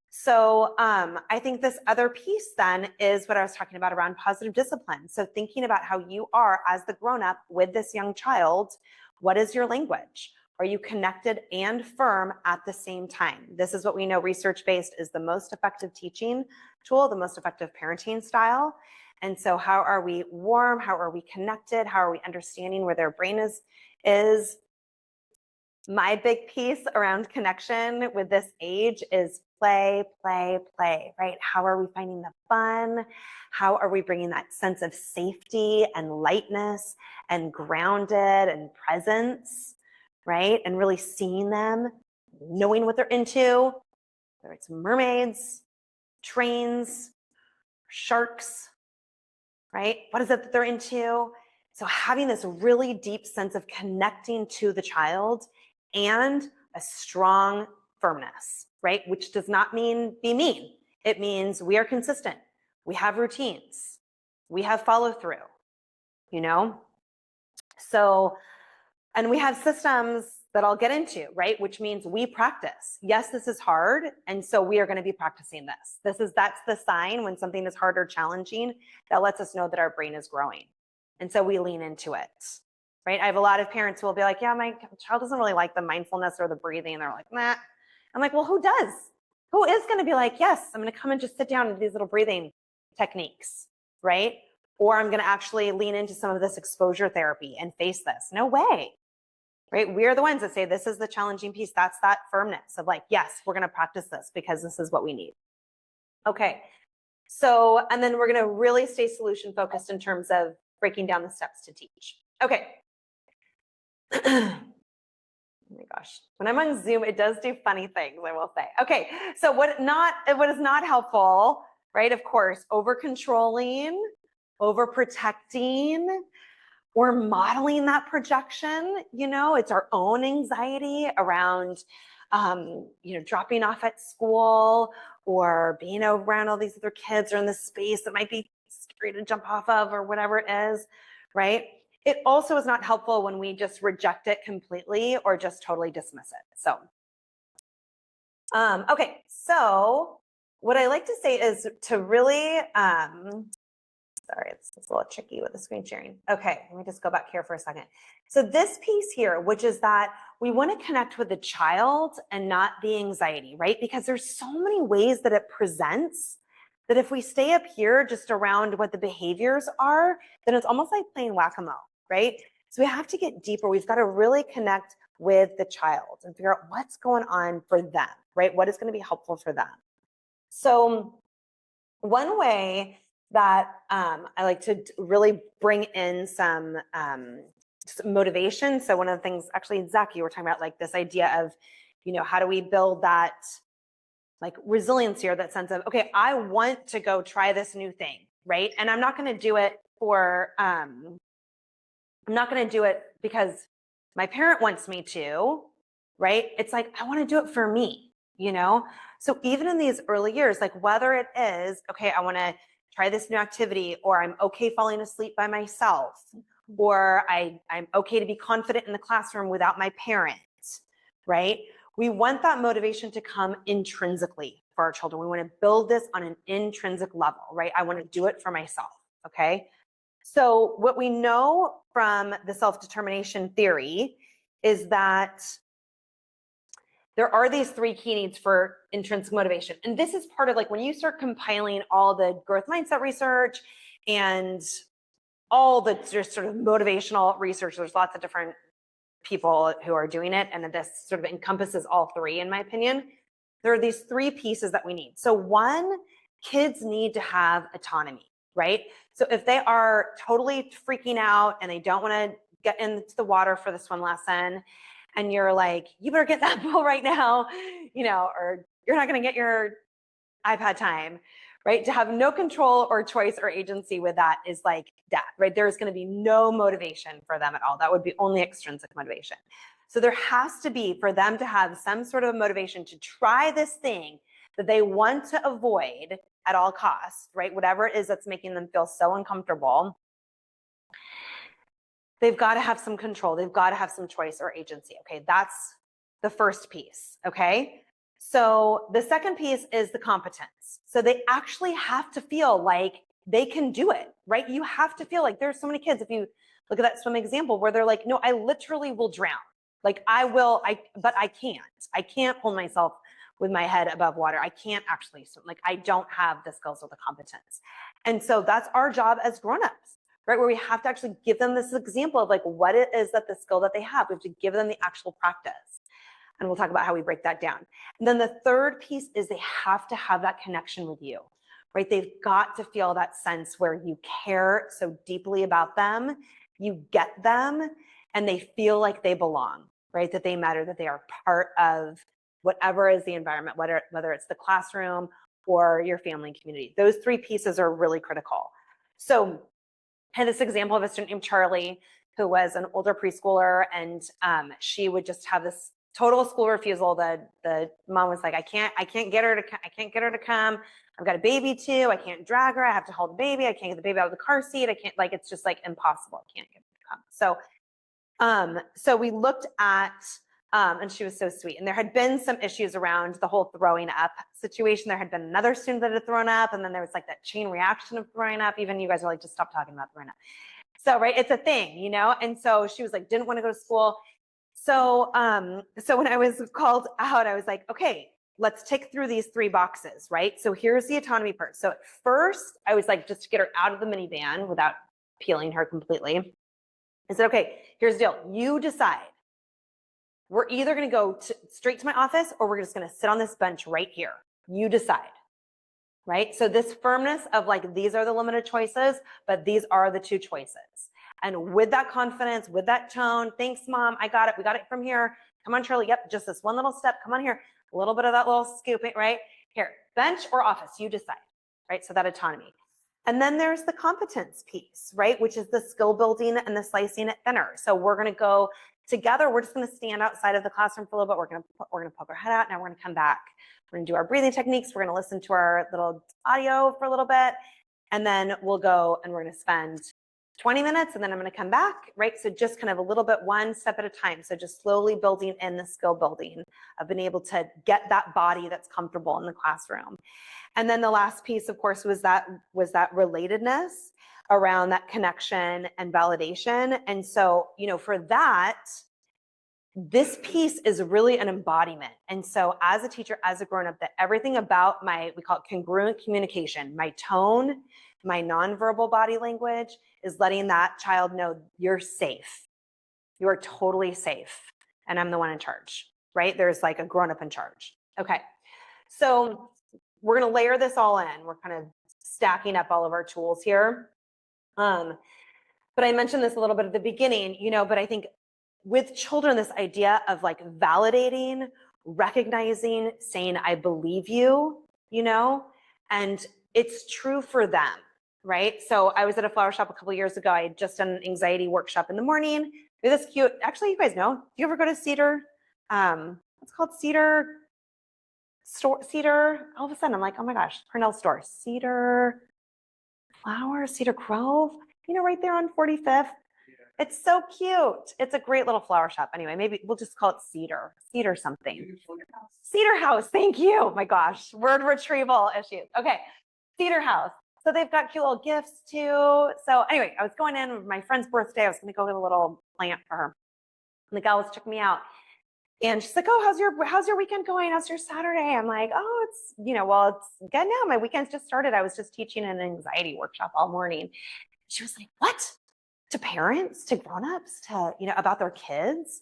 So I think this other piece then is what I was talking about around positive discipline. So thinking about how you are as the grown-up with this young child, what is your language? Are you connected and firm at the same time? This is what we know research-based is the most effective teaching tool, the most effective parenting style. And so how are we warm? How are we connected? How are we understanding where their brain is? My big piece around connection with this age is play, play, play, right? How are we finding the fun? How are we bringing that sense of safety and lightness and grounded and presence, right? And really seeing them, knowing what they're into, whether it's mermaids, trains, sharks, right? What is it that they're into? So having this really deep sense of connecting to the child and a strong firmness, right? Which does not mean be mean. It means we are consistent. We have routines. We have follow through, you know? So, and we have systems that I'll get into, right? Which means we practice. Yes, this is hard. And so we are going to be practicing this. That's the sign when something is hard or challenging that lets us know that our brain is growing. And so we lean into it, right? I have a lot of parents who will be like, yeah, my child doesn't really like the mindfulness or the breathing. And they're like, nah. I'm like, well, who does? Who is going to be like, yes, I'm going to come and just sit down and do these little breathing techniques, right? Or I'm going to actually lean into some of this exposure therapy and face this. No way, right? We're the ones that say this is the challenging piece. That's that firmness of like, yes, we're going to practice this because this is what we need. Okay. So, and then we're going to really stay solution focused in terms of breaking down the steps to teach. Okay. Oh my gosh. When I'm on Zoom, it does do funny things, I will say. Okay. So what is not helpful, right? Of course, over controlling, over protecting, or modeling that projection, you know, it's our own anxiety around, you know, dropping off at school or being around all these other kids or in this space that might be scary to jump off of or whatever it is, right? It also is not helpful when we just reject it completely or just totally dismiss it. So, okay. So what I like to say is to really, sorry, it's a little tricky with the screen sharing. Okay, let me just go back here for a second. So this piece here, which is that we want to connect with the child and not the anxiety, right? Because there's so many ways that it presents that if we stay up here just around what the behaviors are, then it's almost like playing whack-a-mole, right? So we have to get deeper. We've got to really connect with the child and figure out what's going on for them, right? What is going to be helpful for them. So one way that I like to really bring in some motivation. So one of the things, actually, Zach, you were talking about like this idea of, you know, how do we build that like resilience here, that sense of, okay, I want to go try this new thing, right? And I'm not going to do it for, I'm not going to do it because my parent wants me to, right? It's like, I want to do it for me, you know? So even in these early years, like whether it is, okay, I want to try this new activity, or I'm okay falling asleep by myself, or I'm okay to be confident in the classroom without my parents, right? We want that motivation to come intrinsically for our children. We want to build this on an intrinsic level, right? I want to do it for myself, okay? So what we know from the self-determination theory is that there are these three key needs for intrinsic motivation. And this is part of like when you start compiling all the growth mindset research and all the just sort of motivational research, there's lots of different people who are doing it. And this sort of encompasses all three, in my opinion. There are these three pieces that we need. So one, kids need to have autonomy, right? So if they are totally freaking out and they don't want to get into the water for the swim lesson, and you're like, you better get that ball right now, you know, or you're not going to get your iPad time, right? To have no control or choice or agency with that is like death, right? There's going to be no motivation for them at all. That would be only extrinsic motivation. So there has to be, for them to have some sort of motivation to try this thing that they want to avoid at all costs, right? Whatever it is that's making them feel so uncomfortable, they've got to have some control. They've got to have some choice or agency. Okay, that's the first piece. Okay, so the second piece is the competence. So they actually have to feel like they can do it, right? You have to feel like, there's so many kids, if you look at that swim example, where they're like, no, I literally will drown. Like but I can't hold myself with my head above water. I can't actually swim. Like, I don't have the skills or the competence. And so that's our job as grownups, right? Where we have to actually give them this example of like what it is that the skill that they have. We have to give them the actual practice. And we'll talk about how we break that down. And then the third piece is they have to have that connection with you, right? They've got to feel that sense where you care so deeply about them, you get them, and they feel like they belong, right? That they matter, that they are part of whatever is the environment, whether it's the classroom or your family and community. Those three pieces are really critical. So I had this example of a student named Charlie, who was an older preschooler, and she would just have this total school refusal. The mom was like, I can't get her to come. I've got a baby too. I can't drag her. I have to hold the baby. I can't get the baby out of the car seat. I can't, like, it's just like impossible. I can't get her to come. So we looked at, and she was so sweet. And there had been some issues around the whole throwing up situation. There had been another student that had thrown up, and then there was like that chain reaction of throwing up. Even you guys are like, just stop talking about throwing up. So, right, it's a thing, you know? And so she was like, didn't want to go to school. So when I was called out, I was like, okay, let's tick through these three boxes, right? So here's the autonomy part. So at first I was like, just to get her out of the minivan without peeling her completely, I said, okay, here's the deal. You decide. We're either going to go straight to my office, or we're just going to sit on this bench right here. You decide, right? So this firmness of like, these are the limited choices, but these are the two choices. And with that confidence, with that tone, thanks, Mom, I got it. We got it from here. Come on, Charlie. Yep, just this one little step. Come on here. A little bit of that little scooping, right? Here, bench or office, you decide, right? So that autonomy. And then there's the competence piece, right? Which is the skill building and the slicing it thinner. So we're going to go together. We're just going to stand outside of the classroom for a little bit. We're going to poke our head out. Now we're going to come back. We're going to do our breathing techniques. We're going to listen to our little audio for a little bit. And then we'll go and we're going to spend 20 minutes, and then I'm going to come back, right? So just kind of a little bit, one step at a time. So just slowly building in the skill building of being able to get that body that's comfortable in the classroom. And then the last piece, of course, was that relatedness around that connection and validation. And so, you know, for that, this piece is really an embodiment. And so as a teacher, as a grown-up, that everything about we call it congruent communication, my tone, my nonverbal body language is letting that child know you're safe. You are totally safe. And I'm the one in charge, right? There's like a grown-up in charge. Okay. So we're going to layer this all in. We're kind of stacking up all of our tools here. But I mentioned this a little bit at the beginning, you know, but I think with children, this idea of like validating, recognizing, saying, I believe you, you know, and it's true for them. Right. So I was at a flower shop a couple of years ago. I had just done an anxiety workshop in the morning. This cute, actually, you guys know, do you ever go to Cedar? It's called Cedar store, Cedar. All of a sudden I'm like, oh my gosh, Cornell store, Cedar Flowers, Cedar Grove, you know, right there on 45th. Yeah. It's so cute. It's a great little flower shop. Anyway, maybe we'll just call it Cedar something. Cedar House. Thank you. Oh my gosh, word retrieval issues. Okay. Cedar House. So they've got cute little gifts too. So anyway, I was going in with my friend's birthday. I was going to go get a little plant for her. And the gal was checking me out. And she's like, oh, how's your weekend going? How's your Saturday? I'm like, oh, it's, you know, well, it's good now. My weekend's just started. I was just teaching an anxiety workshop all morning. She was like, what? To parents, to grownups, to, you know, about their kids?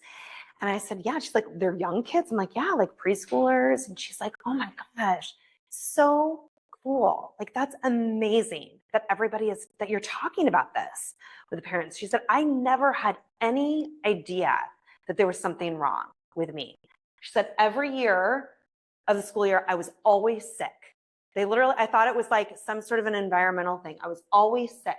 And I said, yeah. She's like, they're young kids? I'm like, yeah, like preschoolers. And she's like, oh my gosh, so cool. Like, that's amazing that that you're talking about this with the parents. She said, I never had any idea that there was something wrong with me. She said, every year of the school year, I was always sick. I thought it was like some sort of an environmental thing. I was always sick.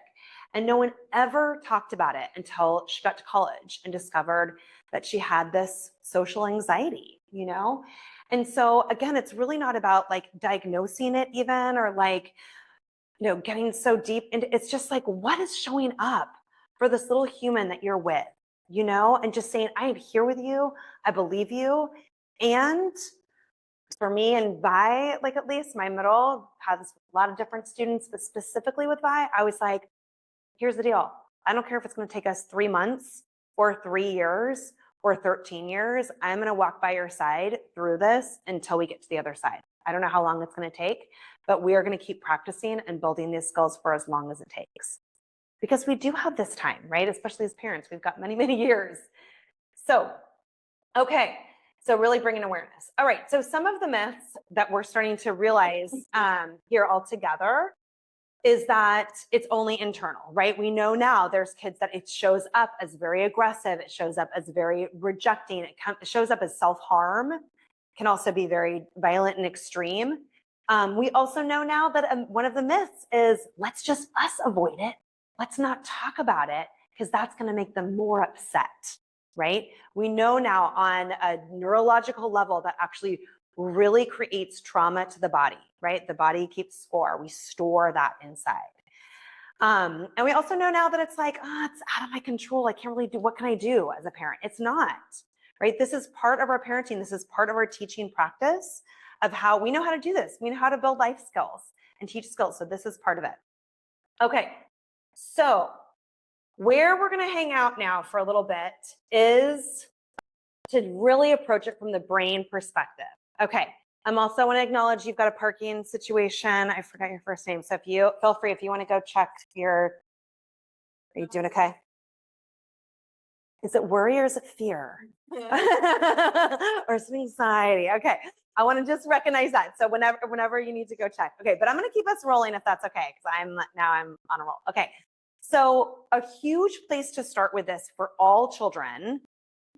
And no one ever talked about it until she got to college and discovered that she had this social anxiety, you know? And so again, it's really not about like diagnosing it even, or like, you know, getting so deep into, it's just like, what is showing up for this little human that you're with, you know? And just saying, I am here with you. I believe you. And for me and Vi, like at least my middle has a lot of different students, but specifically with Vi, I was like, here's the deal. I don't care if it's going to take us 3 months or 3 years or 13 years. I'm going to walk by your side through this until we get to the other side. I don't know how long it's going to take, but we are going to keep practicing and building these skills for as long as it takes. Because we do have this time, right? Especially as parents, we've got many, many years. So, okay. So really bringing awareness. All right. So some of the myths that we're starting to realize here all together is that it's only internal, right? We know now there's kids that it shows up as very aggressive. It shows up as very rejecting. It shows up as self-harm. Can also be very violent and extreme. We also know now that one of the myths is let's just us avoid it. Let's not talk about it because that's going to make them more upset. Right? We know now on a neurological level that actually really creates trauma to the body, right? The body keeps score. We store that inside. And we also know now that it's like, it's out of my control. I can't really do, what can I do as a parent? It's not, right? This is part of our parenting. This is part of our teaching practice of how we know how to do this. We know how to build life skills and teach skills. So this is part of it. Okay. So where we're going to hang out now for a little bit is to really approach it from the brain perspective. Okay. I'm also want to acknowledge you've got a parking situation. I forgot your first name. So if you feel free, if you want to go check are you doing okay? Is it worry or is it fear? Or is it anxiety? Okay. I want to just recognize that. So whenever you need to go check. Okay. But I'm going to keep us rolling if that's okay. Because I'm on a roll. Okay. So a huge place to start with this for all children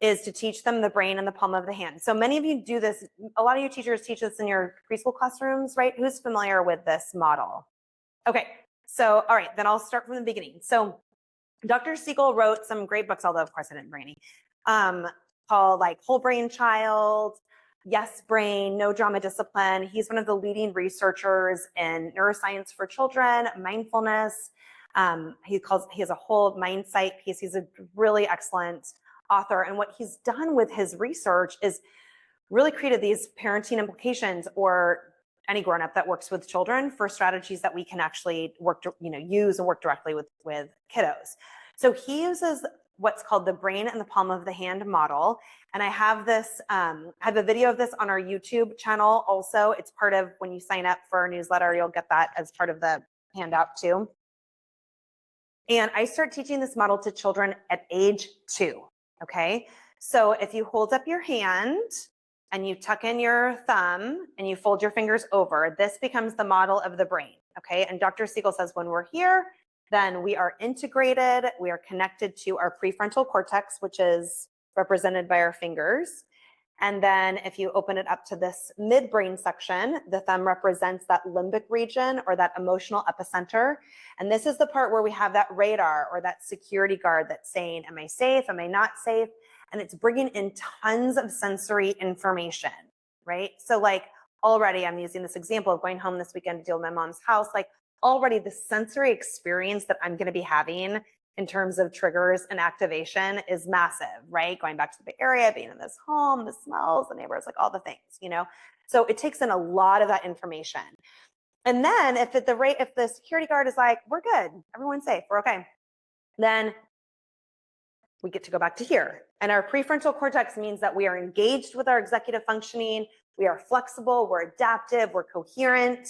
is to teach them the brain in the palm of the hand. So many of you do this. A lot of you teachers teach this in your preschool classrooms, right? Who's familiar with this model? Okay. So, all right, then I'll start from the beginning. So Dr. Siegel wrote some great books, although of course I didn't bring any, called like Whole Brain Child, Yes Brain, No Drama Discipline. He's one of the leading researchers in neuroscience for children, mindfulness. He has a whole mindsight piece. He's a really excellent author. And what he's done with his research is really created these parenting implications, or any grown-up that works with children, for strategies that we can actually use and work directly with kiddos. So he uses what's called the brain in the palm of the hand model. And I have this, have a video of this on our YouTube channel. Also, it's part of when you sign up for our newsletter, you'll get that as part of the handout too. And I start teaching this model to children at age 2, okay? So if you hold up your hand and you tuck in your thumb and you fold your fingers over, this becomes the model of the brain, okay? And Dr. Siegel says when we're here, then we are integrated, we are connected to our prefrontal cortex, which is represented by our fingers. And then if you open it up to this midbrain section, the thumb represents that limbic region, or that emotional epicenter. And this is the part where we have that radar, or that security guard, that's saying, am I safe? Am I not safe? And it's bringing in tons of sensory information, right? So like already I'm using this example of going home this weekend to deal with my mom's house. Like already the sensory experience that I'm going to be having in terms of triggers and activation is massive, right? Going back to the Bay Area, being in this home, the smells, the neighbors, like all the things, you know? So it takes in a lot of that information. And then if the security guard is like, we're good, everyone's safe, we're okay, then we get to go back to here. And our prefrontal cortex means that we are engaged with our executive functioning, we are flexible, we're adaptive, we're coherent.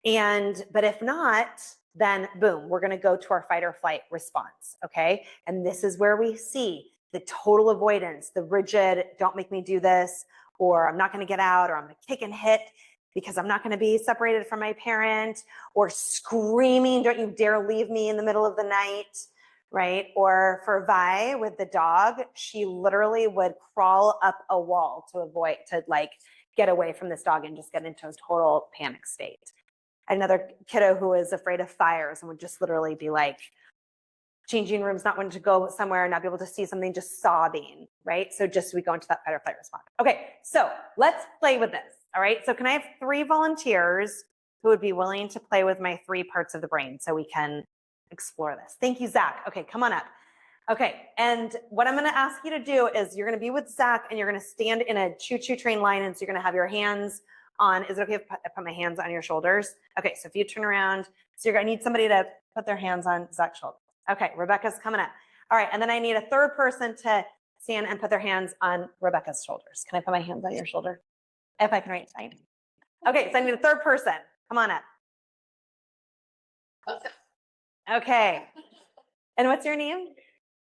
But if not, then boom, we're going to go to our fight or flight response, okay? And this is where we see the total avoidance, the rigid, don't make me do this, or I'm not going to get out, or I'm going to kick and hit because I'm not going to be separated from my parent, or screaming, don't you dare leave me in the middle of the night, right? Or for Vi with the dog, she literally would crawl up a wall to get away from this dog and just get into a total panic state. Another kiddo who is afraid of fires and would just literally be like changing rooms, not wanting to go somewhere and not be able to see something, just sobbing, right? So just we go into that fight or flight response. Okay, so let's play with this. All right, so can I have 3 volunteers who would be willing to play with my 3 parts of the brain so we can explore this? Thank you, Zach. Okay, come on up. Okay, and what I'm gonna ask you to do is you're gonna be with Zach and you're gonna stand in a choo-choo train line, and so you're gonna have your hands on, is it okay if I put my hands on your shoulders? Okay, so if you turn around, so you're gonna need somebody to put their hands on Zach's shoulders. Okay, Rebecca's coming up. All right, and then I need a 3rd person to stand and put their hands on Rebecca's shoulders. Can I put my hands on your shoulder? If I can write tight. Okay, so I need a 3rd person. Come on up. Okay. And what's your name?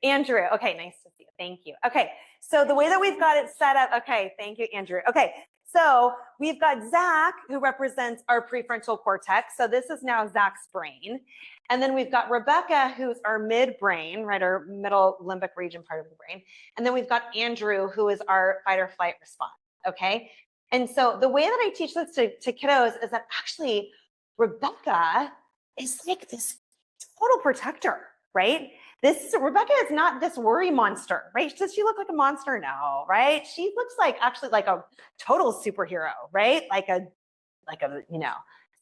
Andrew. Okay, nice to see you. Thank you. Okay, so the way that we've got it set up, okay, thank you, Andrew. Okay, so we've got Zach, who represents our prefrontal cortex. So this is now Zach's brain. And then we've got Rebecca, who's our midbrain, right, our middle limbic region part of the brain. And then we've got Andrew, who is our fight or flight response, okay? And so the way that I teach this to kiddos is that actually Rebecca is like this total protector, right? Rebecca is not this worry monster, right? Does she look like a monster? No, right? She looks like actually like a total superhero, right? Like a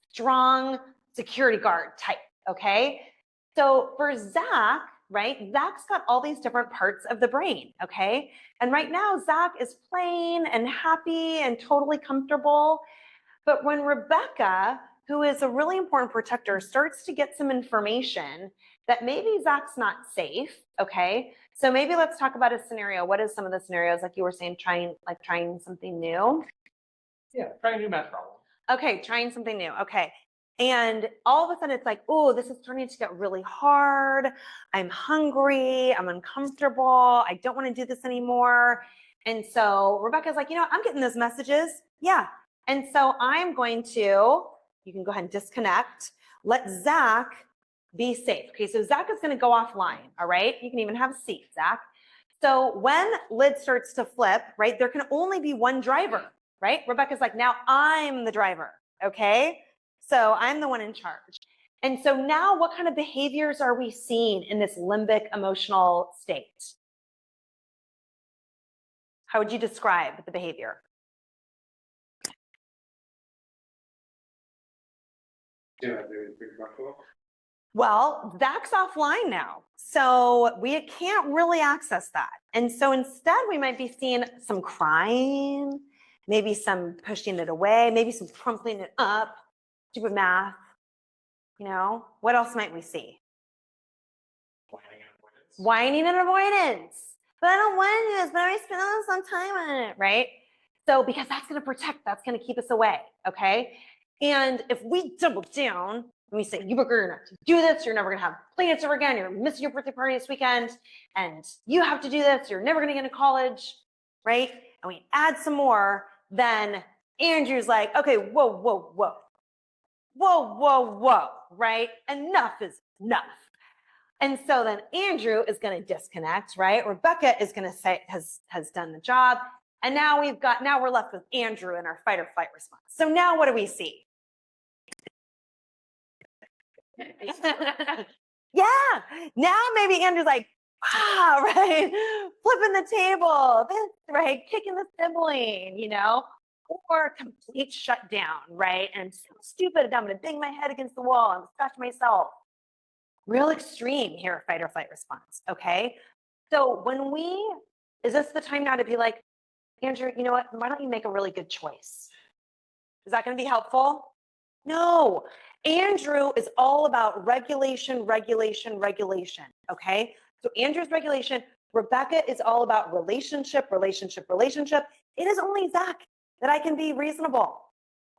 strong security guard type, okay? So for Zach, right? Zach's got all these different parts of the brain, okay? And right now, Zach is playing and happy and totally comfortable. But when Rebecca, who is a really important protector, starts to get some information that maybe Zach's not safe, okay? So maybe let's talk about a scenario. What is some of the scenarios, like you were saying, trying something new? Yeah, try a new math problem. Okay, trying something new, okay. And all of a sudden it's like, oh, this is starting to get really hard. I'm hungry, I'm uncomfortable, I don't want to do this anymore. And so Rebecca's like, I'm getting those messages. Yeah. And so I'm going to, you can go ahead and disconnect, let Zach be safe. Okay, so Zach is going to go offline, all right? You can even have a seat, Zach. So when lid starts to flip, right, there can only be one driver, right? Rebecca's like, now I'm the driver, okay? So I'm the one in charge. And so now what kind of behaviors are we seeing in this limbic emotional state? How would you describe the behavior? Yeah, very comfortable. Well, Zach's offline now, so we can't really access that. And so instead, we might be seeing some crying, maybe some pushing it away, maybe some crumpling it up, stupid math. What else might we see? Whining and avoidance. But I don't want to do this, but I spend some time on it, right? So because that's going to protect, that's going to keep us away, okay? And if we double down and we say, you're going to do this, you're never going to have play dates ever again, you're missing your birthday party this weekend, and you have to do this, you're never going to get into college, right? And we add some more, then Andrew's like, okay, whoa, right? Enough is enough. And so then Andrew is going to disconnect, right? Rebecca is going to say, has done the job. And now we're left with Andrew in our fight or flight response. So now what do we see? Yeah. Now maybe Andrew's like, right? Flipping the table, right? Kicking the sibling, or complete shutdown, right? And I'm so stupid. I'm going to bang my head against the wall and scratch myself. Real extreme here, fight or flight response, okay? So is this the time now to be like, Andrew, you know what? Why don't you make a really good choice? Is that going to be helpful? No. Andrew is all about regulation, okay? So Andrew's regulation, Rebecca is all about relationship. It is only Zach that I can be reasonable,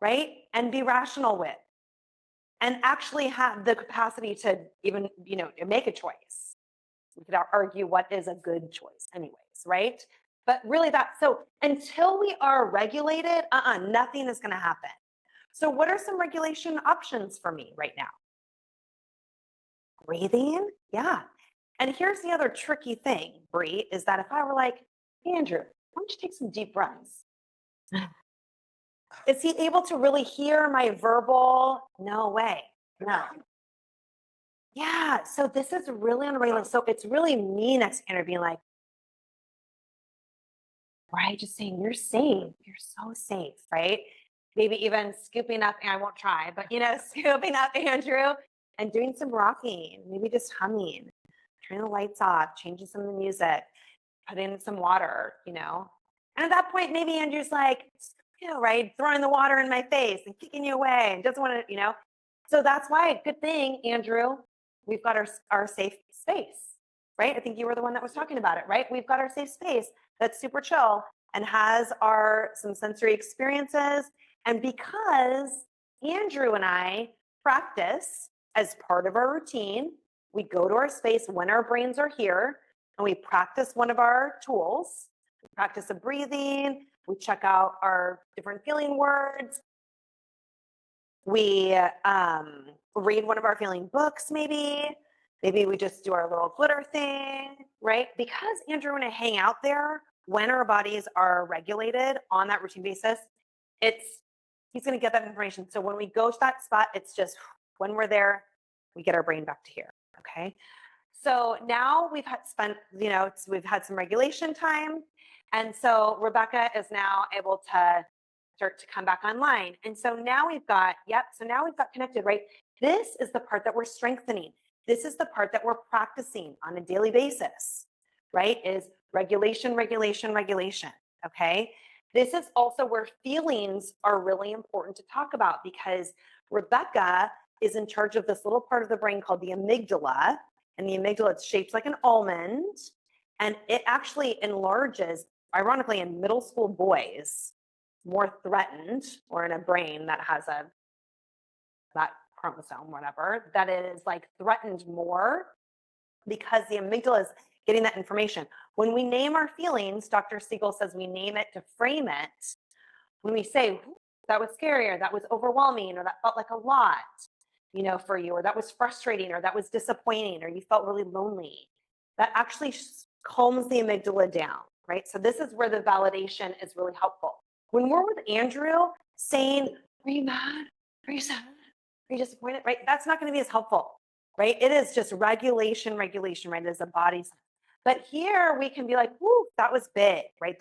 right? And be rational with. And actually have the capacity to even, make a choice. We could argue what is a good choice anyways, right? But really so until we are regulated, nothing is gonna happen. So what are some regulation options for me right now? Breathing, yeah. And here's the other tricky thing, Bree, is that if I were like, Andrew, why don't you take some deep breaths? Is he able to really hear my verbal? No way, no. Yeah. So this is really on a regular. So it's really me next to Andrew being like, right? Just saying, you're safe. You're so safe, right? Maybe even scooping up, and I won't try, but scooping up Andrew and doing some rocking, maybe just humming, turning the lights off, changing some of the music, putting in some water, And at that point, maybe Andrew's like, right, throwing the water in my face and kicking you away and doesn't want to, So that's why, good thing, Andrew, we've got our safe space, right? I think you were the one that was talking about it, right? We've got our safe space that's super chill and has some sensory experiences. And because Andrew and I practice as part of our routine, we go to our space when our brains are here and we practice one of our tools. We practice a breathing, we check out our different feeling words. We read one of our feeling books, maybe we just do our little glitter thing, right? Because Andrew and I hang out there when our bodies are regulated on that routine basis, he's going to get that information. So when we go to that spot, it's just when we're there, we get our brain back to here. Okay. So now we've had some regulation time. And so Rebecca is now able to start to come back online. And so now we've got connected, right? This is the part that we're strengthening. This is the part that we're practicing on a daily basis, right? Is regulation, regulation, regulation, okay? This is also where feelings are really important to talk about because Rebecca is in charge of this little part of the brain called the amygdala. And the amygdala is shaped like an almond. And it actually enlarges, ironically, in middle school boys, more threatened, or in a brain that has that chromosome, whatever, that is like threatened more because the amygdala is getting that information. When we name our feelings, Dr. Siegel says we name it to frame it. When we say, that was scary, or that was overwhelming, or that felt like a lot, for you, or that was frustrating, or that was disappointing, or you felt really lonely, that actually calms the amygdala down, right? So this is where the validation is really helpful. When we're with Andrew saying, are you mad? Are you sad? Are you disappointed? Right? That's not going to be as helpful, right? It is just regulation, right? It is a body sense. But here we can be like, whoo, that was big, right?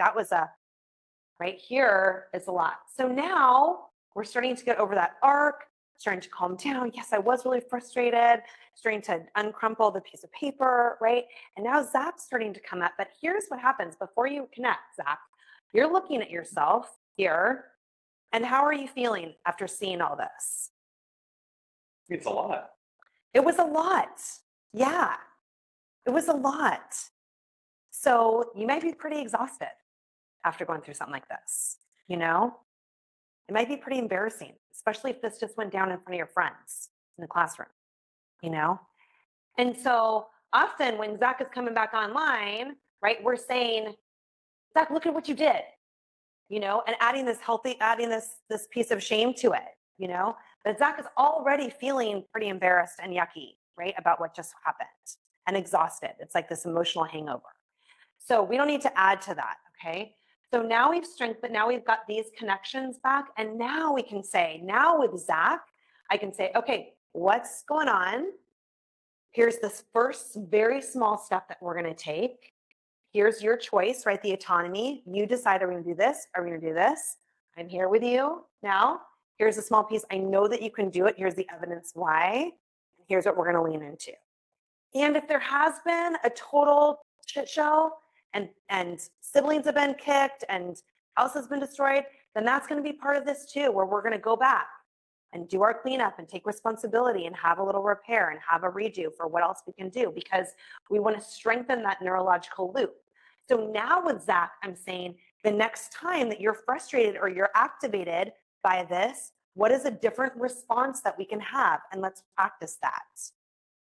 Right here is a lot. So now we're starting to get over that arc, starting to calm down. Yes, I was really frustrated, starting to uncrumple the piece of paper, right? And now Zach's starting to come up. But here's what happens before you connect, Zach. You're looking at yourself here. And how are you feeling after seeing all this? It's a lot. It was a lot. Yeah, it was a lot. So you might be pretty exhausted after going through something like this, It might be pretty embarrassing, especially if this just went down in front of your friends in the classroom, And so often when Zach is coming back online, right, we're saying, Zach, look at what you did, and adding this piece of shame to it, But Zach is already feeling pretty embarrassed and yucky, right, about what just happened and exhausted. It's like this emotional hangover. So we don't need to add to that, okay? So now we've strengthened, now we've got these connections back, and now we can say, now with Zach, I can say, okay, what's going on? Here's this first very small step that we're going to take. Here's your choice, right? The autonomy. You decide, are we going to do this? Are we going to do this? I'm here with you now. Here's a small piece. I know that you can do it. Here's the evidence why. Here's what we're going to lean into. And if there has been a total shit show and siblings have been kicked and house has been destroyed, then that's going to be part of this too, where we're going to go back and do our cleanup and take responsibility and have a little repair and have a redo for what else we can do, because we want to strengthen that neurological loop. So now with Zach, I'm saying the next time that you're frustrated or you're activated by this, what is a different response that we can have? And let's practice that,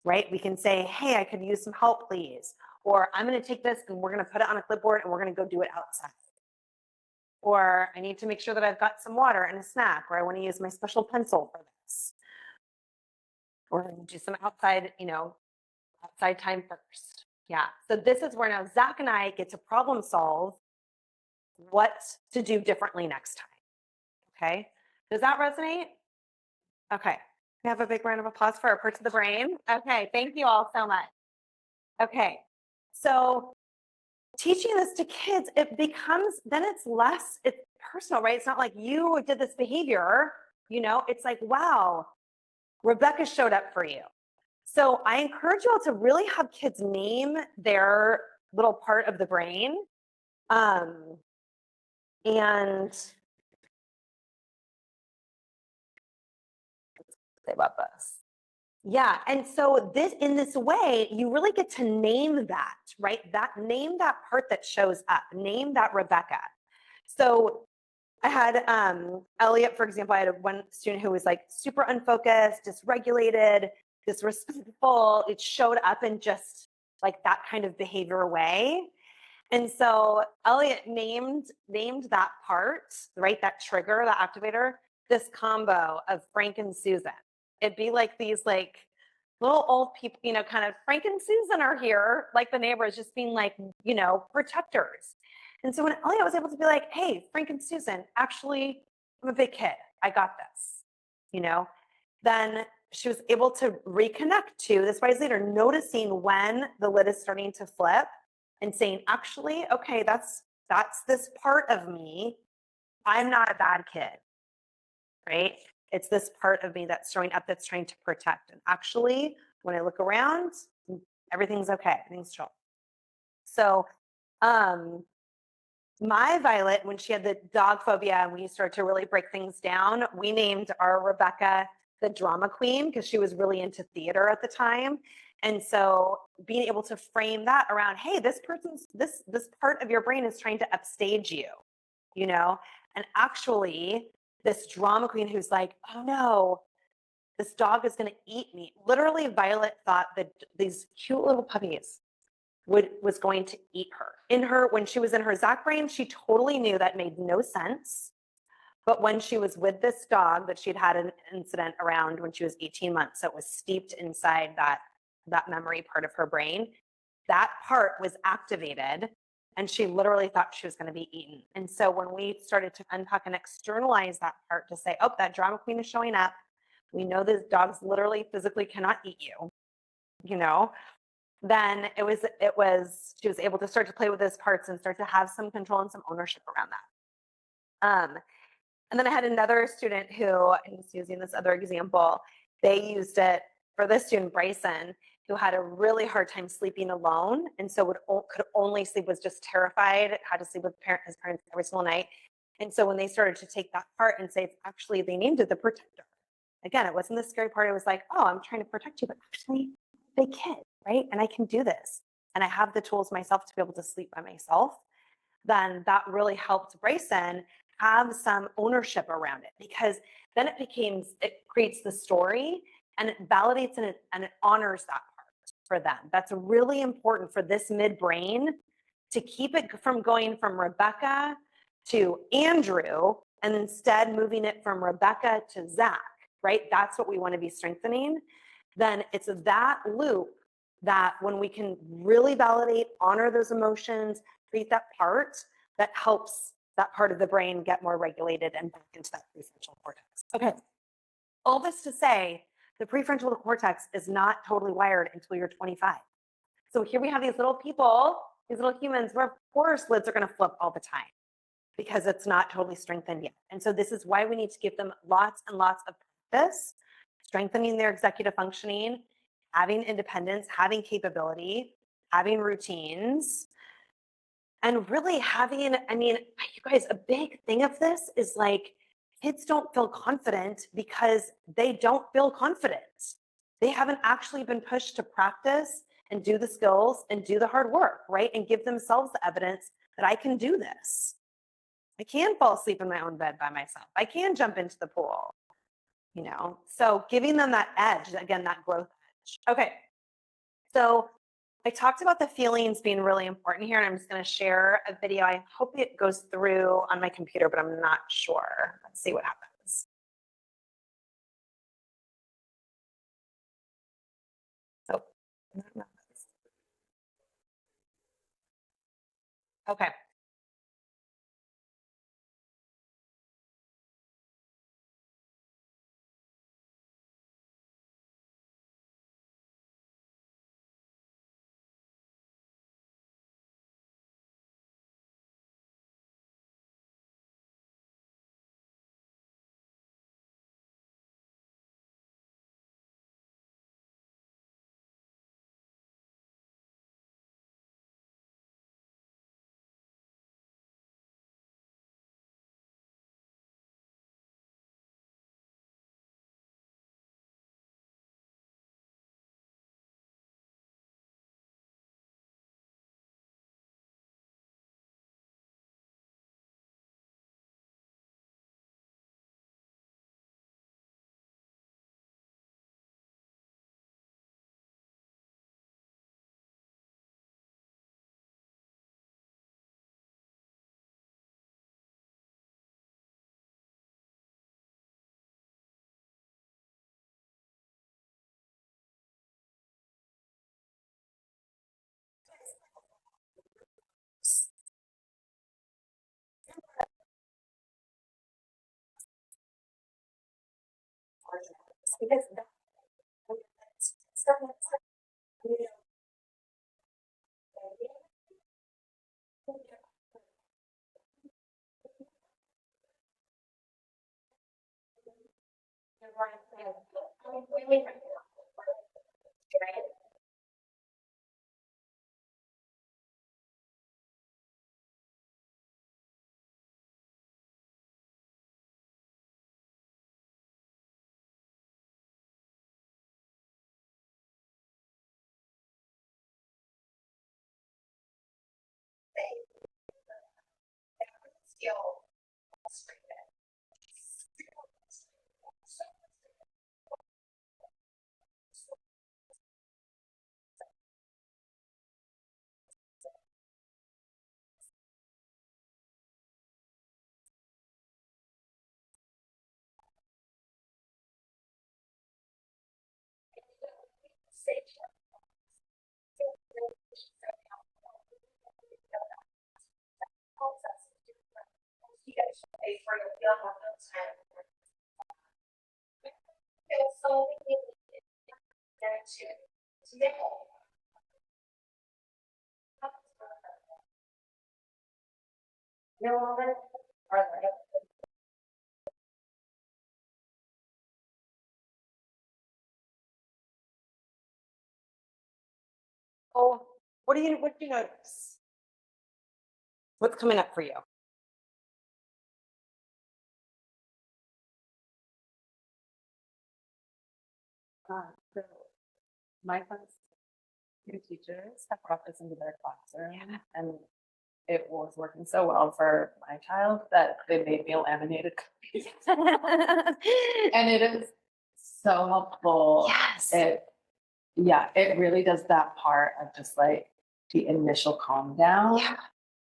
right? We can say, hey, I could use some help, please. Or I'm going to take this and we're going to put it on a clipboard and we're going to go do it outside. Or I need to make sure that I've got some water and a snack, or I want to use my special pencil for this. Or do some outside time first. Yeah. So this is where now Zach and I get to problem solve what to do differently next time. Okay. Does that resonate? Okay. We have a big round of applause for our parts of the brain. Okay, thank you all so much. Okay, so teaching this to kids, it becomes, then it's less, it's personal, right? It's not like you did this behavior, you know, it's like, wow, Rebecca showed up for you. So I encourage you all to really have kids name their little part of the brain. And say about this. Yeah, and so this, in this way, you really get to name that, right? Name that part that shows up, name that Rebecca. So I had Elliot, for example, I had one student who was like super unfocused, dysregulated, disrespectful. It showed up in just like that kind of behavior way. And so Elliot named that part, right? That trigger, the activator, this combo of Frank and Susan. It'd be like these like little old people, you know, kind of Frank and Susan are here, like the neighbors just being like, you know, protectors. And so when Elliot was able to be like, hey, Frank and Susan, actually, I'm a big kid. I got this, you know, then she was able to reconnect to this wise leader, noticing when the lid is starting to flip and saying, actually, okay, that's this part of me. I'm not a bad kid, right? It's this part of me that's showing up that's trying to protect. And actually, when I look around, everything's okay. Everything's chill. So my Violet, when she had the dog phobia and we started to really break things down, we named our Rebecca the drama queen because she was really into theater at the time. And so being able to frame that around, hey, this part of your brain is trying to upstage you, you know, and actually this drama queen who's like, oh no, this dog is going to eat me. Literally, Violet thought that these cute little puppies was going to eat her. When she was in her Zach brain, she totally knew that made no sense. But when she was with this dog that she'd had an incident around when she was 18 months, so it was steeped inside that memory part of her brain, that part was activated and she literally thought she was going to be eaten. And so when we started to unpack and externalize that part to say, oh, that drama queen is showing up. We know this dog's literally physically cannot eat you, you know, then she was able to start to play with those parts and start to have some control and some ownership around that. And then I had another student who, I'm just using this other example, they used it for this student, Bryson, who had a really hard time sleeping alone. And so could only sleep, was just terrified, had to sleep with his parents every single night. And so when they started to take that part and say, actually, they named it the protector. Again, it wasn't the scary part. It was like, oh, I'm trying to protect you, but actually, big kid, right? And I can do this. And I have the tools myself to be able to sleep by myself. Then that really helped Bryson have some ownership around it, because then it creates the story and it validates and it honors that part for them. That's really important for this midbrain to keep it from going from Rebecca to Andrew and instead moving it from Rebecca to Zach, right? That's what we want to be strengthening. Then it's that loop that when we can really validate, honor those emotions, treat that part, that helps that part of the brain get more regulated and back into that prefrontal cortex. Okay, all this to say, the prefrontal cortex is not totally wired until you're 25. So here we have these little people, these little humans, where of course lids are going to flip all the time because it's not totally strengthened yet. And so this is why we need to give them lots and lots of practice, strengthening their executive functioning, having independence, having capability, having routines, and really having, I mean, you guys, a big thing of this is like, kids don't feel confident because they don't feel confident. They haven't actually been pushed to practice and do the skills and do the hard work, right? And give themselves the evidence that I can do this. I can fall asleep in my own bed by myself. I can jump into the pool, you know? So giving them that edge, again, that growth edge. Okay, so I talked about the feelings being really important here, and I'm just going to share a video. I hope it goes through on my computer, but I'm not sure. Let's see what happens. So, okay. because stuff that's like, oh, what do you notice? What's coming up for you? So my son's two teachers have brought this into their classroom, and it was working so well for my child that they made me laminated copies. And it is so helpful. Yes. It really does that part of just like the initial calm down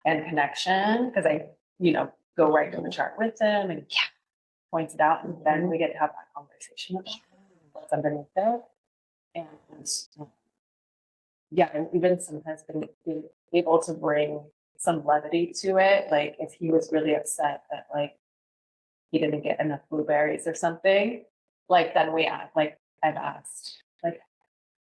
and connection. Cause I, go right to the chart with them and points it out. And then we get to have that conversation about what's underneath it. And and even sometimes being able to bring some levity to it. Like if he was really upset that like he didn't get enough blueberries or something, like then I've asked, like,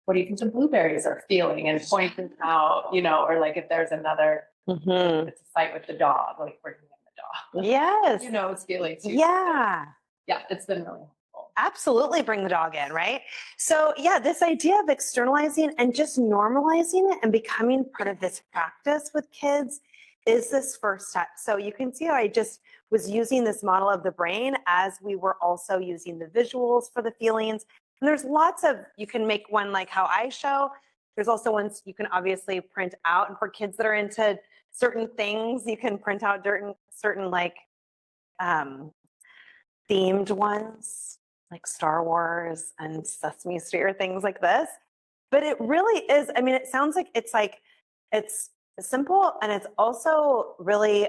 what do you think the blueberries are feeling? And pointing out, or like if there's another, it's a fight with the dog, like bringing in the dog. Yes. It's feeling too. Yeah. Yeah, it's been really helpful. Absolutely bring the dog in, right? So yeah, this idea of externalizing and just normalizing it and becoming part of this practice with kids is this first step. So you can see how I just was using this model of the brain as we were also using the visuals for the feelings. And there's lots of, you can make one like how I show. There's also ones you can obviously print out. And for kids that are into certain things, you can print out certain like themed ones, like Star Wars and Sesame Street or things like this. But it really is, I mean, it sounds like it's simple and it's also really,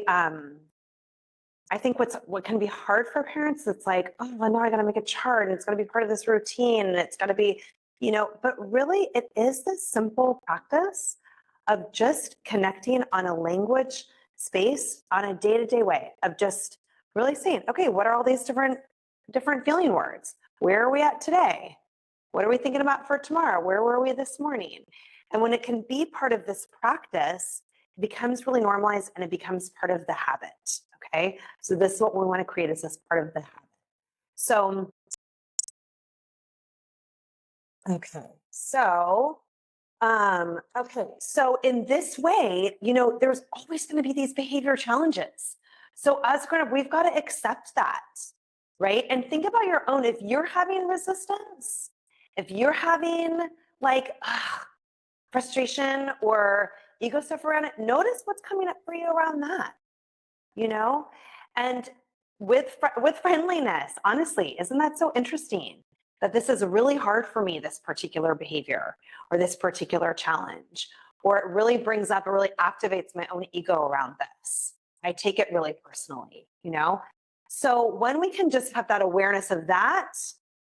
I think what can be hard for parents, it's like, oh, well, now I got to make a chart and it's going to be part of this routine and it's got to be, but really it is this simple practice of just connecting on a language space on a day-to-day way of just really saying, okay, what are all these different feeling words? Where are we at today? What are we thinking about for tomorrow? Where were we this morning? And when it can be part of this practice, it becomes really normalized and it becomes part of the habit. Okay. So this is what we want to create as this part of the habit. So, okay. So in this way, there's always going to be these behavior challenges. So we've got to accept that, right? And think about your own. If you're having resistance, if you're having like frustration or ego stuff around it, notice what's coming up for you around that, and with friendliness, honestly, isn't that so interesting that this is really hard for me, this particular behavior or this particular challenge, or it really brings up, it really activates my own ego around this. I take it really personally, So when we can just have that awareness of that,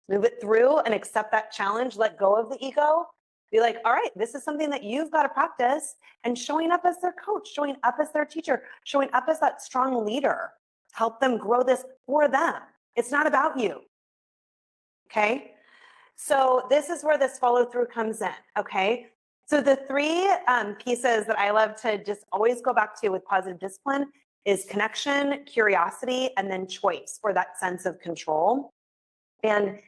move it through and accept that challenge, let go of the ego, be like, all right, this is something that you've got to practice, and showing up as their coach, showing up as their teacher, showing up as that strong leader, help them grow this for them. It's not about you. Okay. So this is where this follow through comes in. Okay. So the three pieces that I love to just always go back to with positive discipline is connection, curiosity, and then choice, or that sense of control. And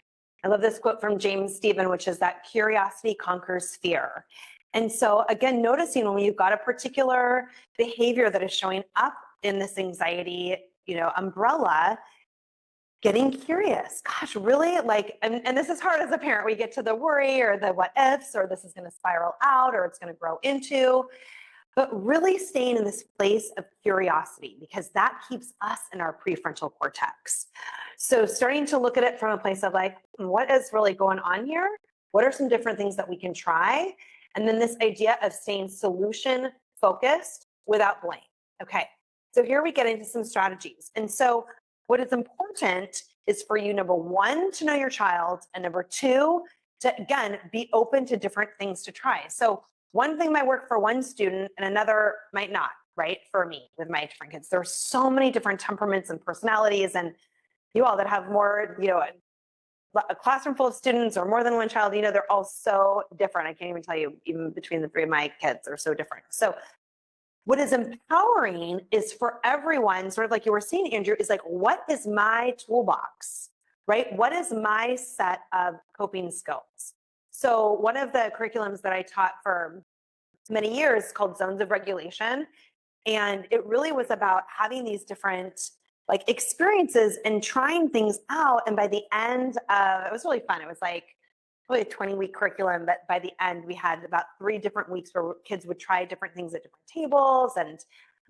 I love this quote from James Stephen, which is that curiosity conquers fear. And so again, noticing when you've got a particular behavior that is showing up in this anxiety, umbrella, getting curious. Gosh, really? Like, and this is hard as a parent. We get to the worry or the what ifs, or this is going to spiral out, or it's going to grow into. But really staying in this place of curiosity, because that keeps us in our prefrontal cortex. So starting to look at it from a place of like, what is really going on here? What are some different things that we can try? And then this idea of staying solution focused without blame. Okay, so here we get into some strategies. And so what is important is for you, number one, to know your child, and number two, to again, be open to different things to try. So one thing might work for one student and another might not, right? For me, with my different kids, there are so many different temperaments and personalities, and you all that have more, a classroom full of students or more than one child, they're all so different. I can't even tell you, even between the three of my kids are so different. So what is empowering is for everyone, sort of like you were saying, Andrew, is like, what is my toolbox, right? What is my set of coping skills? So one of the curriculums that I taught for many years is called Zones of Regulation. And it really was about having these different experiences and trying things out. And by the end of, it was really fun. It was like probably a 20-week curriculum, but by the end we had about 3 different weeks where kids would try different things at different tables and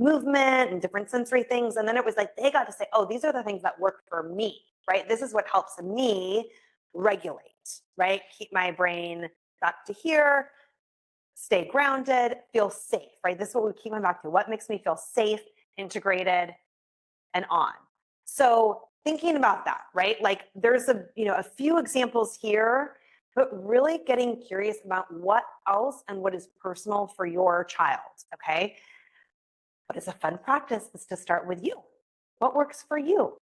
movement and different sensory things. And then it was like, they got to say, oh, these are the things that work for me, right? This is what helps me regulate, right? Keep my brain back to here, stay grounded, feel safe, right? This is what we keep going back to. What makes me feel safe, integrated, and on. So thinking about that, right? Like there's a few examples here, but really getting curious about what else and what is personal for your child, okay? What is a fun practice is to start with you. What works for you?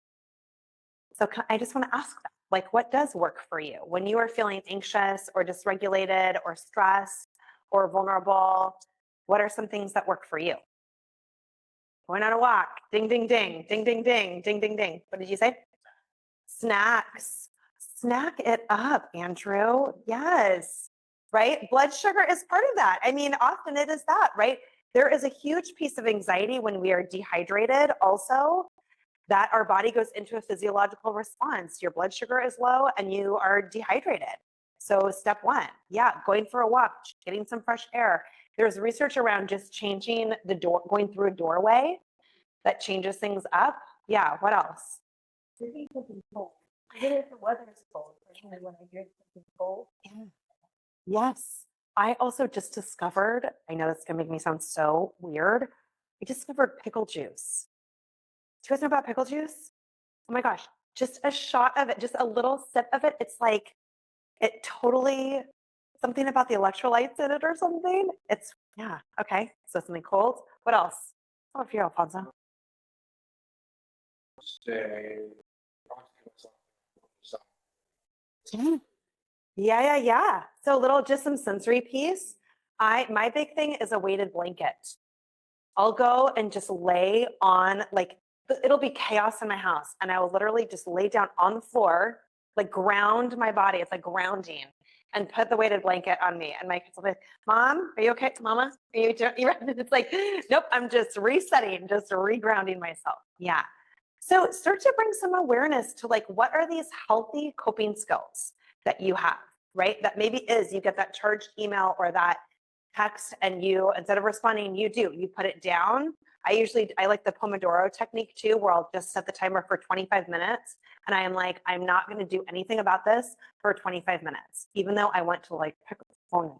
So I just want to ask that, like, what does work for you when you are feeling anxious or dysregulated or stressed or vulnerable? What are some things that work for you? Going on a walk, ding, ding, ding, ding, ding, ding, ding, ding, ding. What did you say? Snacks. Snack it up, Andrew. Yes, right? Blood sugar is part of that. I mean, often it is that, right? There is a huge piece of anxiety when we are dehydrated also, that our body goes into a physiological response. Your blood sugar is low and you are dehydrated. So step one, going for a walk, getting some fresh air. There's research around just changing the door, going through a doorway that changes things up. Yeah, what else? Drinking something cold. Even if the weather is cold, when I drink something cold. Yeah. Yes. I also just discovered, I know that's gonna make me sound so weird, I discovered pickle juice. Do you guys know about pickle juice? Oh my gosh, just a shot of it, just a little sip of it. It's like, it totally, something about the electrolytes in it or something. It's, yeah, okay. So something cold. What else? How about for you, Alfonso? Stay. Yeah. So just some sensory piece. My big thing is a weighted blanket. I'll go and just lay on, it'll be chaos in my house. And I will literally just lay down on the floor, ground my body. It's like grounding, and put the weighted blanket on me. And my kids will be like, Mom, are you okay? Mama, are you doing? It's like, nope, I'm just resetting, just regrounding myself. Yeah. So start to bring some awareness to what are these healthy coping skills that you have, right? That maybe is you get that charged email or that text and you, instead of responding, you put it down. I like the Pomodoro technique too, where I'll just set the timer for 25 minutes. And I am like, I'm not going to do anything about this for 25 minutes, even though I want to pick up the phone,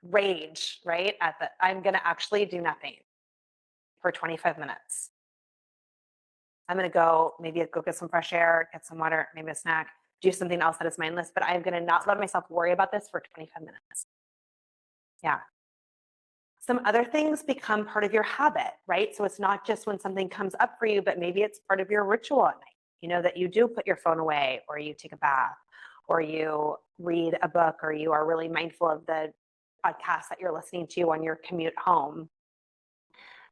rage, right? I'm going to actually do nothing for 25 minutes. I'm going to go get some fresh air, get some water, maybe a snack, do something else that is mindless, but I'm going to not let myself worry about this for 25 minutes. Yeah. Some other things become part of your habit, right? So it's not just when something comes up for you, but maybe it's part of your ritual at night. that you do put your phone away, or you take a bath, or you read a book, or you are really mindful of the podcast that you're listening to on your commute home,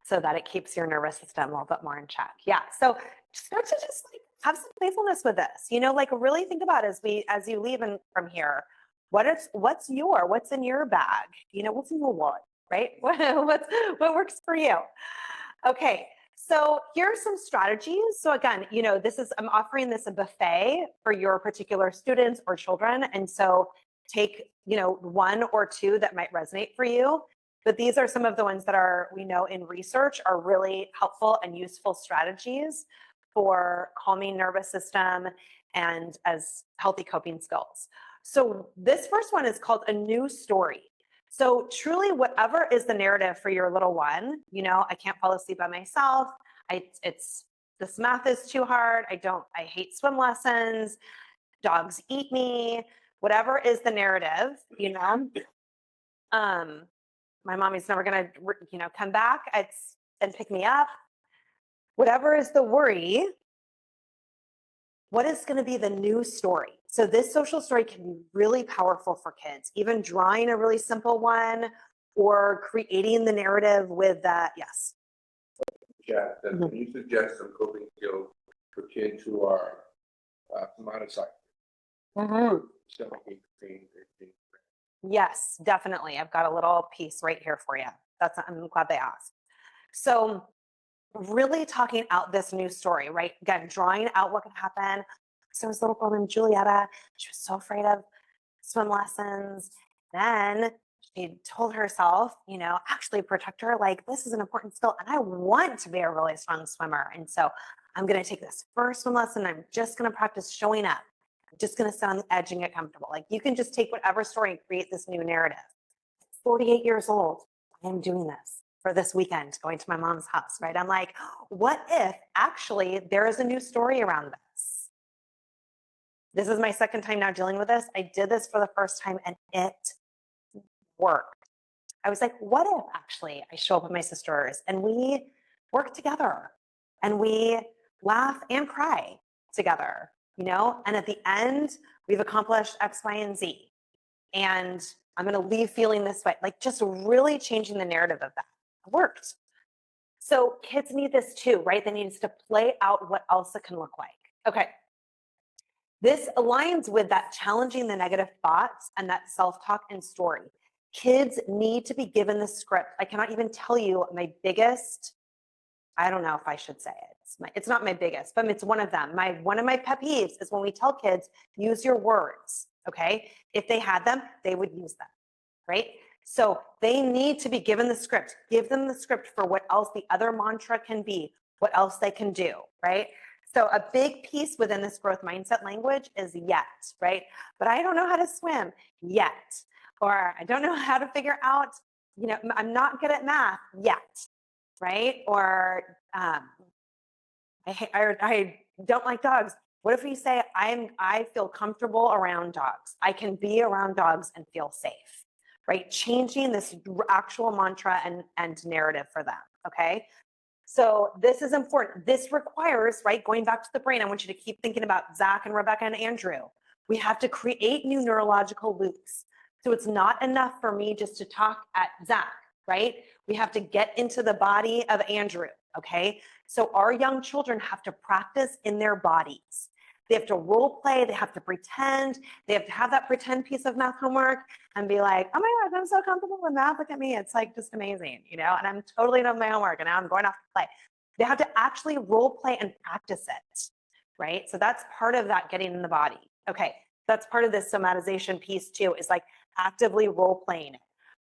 so that it keeps your nervous system a little bit more in check. Yeah. So start to just like have some playfulness with this, like really think about as you leave from here, what's in your bag? What's in your wallet, right? What works for you? Okay. So here are some strategies. So again, I'm offering this a buffet for your particular students or children. And so take, one or two that might resonate for you. But these are some of the ones that we know in research are really helpful and useful strategies for calming nervous system and as healthy coping skills. So this first one is called a new story. So truly, whatever is the narrative for your little one, I can't fall asleep by myself. This math is too hard. I hate swim lessons. Dogs eat me. Whatever is the narrative, my mommy's never going to, come back and pick me up. Whatever is the worry, what is going to be the new story? So this social story can be really powerful for kids, even drawing a really simple one or creating the narrative with that. Yes. Yeah, can you suggest some coping skills for kids who are monocycle? Mm-hmm. Yes, definitely. I've got a little piece right here for you. I'm glad they asked. So really talking out this new story, right? Again, drawing out what could happen. So this little girl named Julietta, she was so afraid of swim lessons. Then she told herself, actually protect her, like this is an important skill and I want to be a really strong swimmer. And so I'm going to take this first swim lesson. I'm just going to practice showing up. I'm just going to sit on the edge and get comfortable. Like you can just take whatever story and create this new narrative. 48 years old, I am doing this for this weekend, going to my mom's house, right? I'm like, what if actually there is a new story around this? This is my second time now dealing with this. I did this for the first time and it worked. I was like, what if actually I show up with my sisters and we work together and we laugh and cry together, and at the end we've accomplished X, Y, and Z. And I'm going to leave feeling this way, like just really changing the narrative of that. It worked. So kids need this too, right? They need us to play out what else it can look like. Okay. This aligns with that challenging the negative thoughts and that self-talk and story. Kids need to be given the script. I cannot even tell you my biggest, I don't know if I should say it. It's not my biggest, but it's one of them. One of my pet peeves is when we tell kids, use your words, okay? If they had them, they would use them, right? So they need to be given the script. Give them the script for what else the other mantra can be, what else they can do, right? So a big piece within this growth mindset language is yet, right? But I don't know how to swim yet. Or I don't know how to figure out, I'm not good at math yet, right? Or I don't like dogs. What if we say, I feel comfortable around dogs. I can be around dogs and feel safe, right? Changing this actual mantra and narrative for them, okay? So this is important. This requires, right, going back to the brain, I want you to keep thinking about Zach and Rebecca and Andrew. We have to create new neurological loops. So it's not enough for me just to talk at Zach, right? We have to get into the body of Andrew, okay? So our young children have to practice in their bodies. They have to role play, they have to pretend, they have to have that pretend piece of math homework and be like, oh my God, I'm so comfortable with math, look at me, it's like just amazing, and I'm totally done with my homework and now I'm going off to play. They have to actually role play and practice it, right? So that's part of that getting in the body. Okay, that's part of this somatization piece too, is like actively role playing it,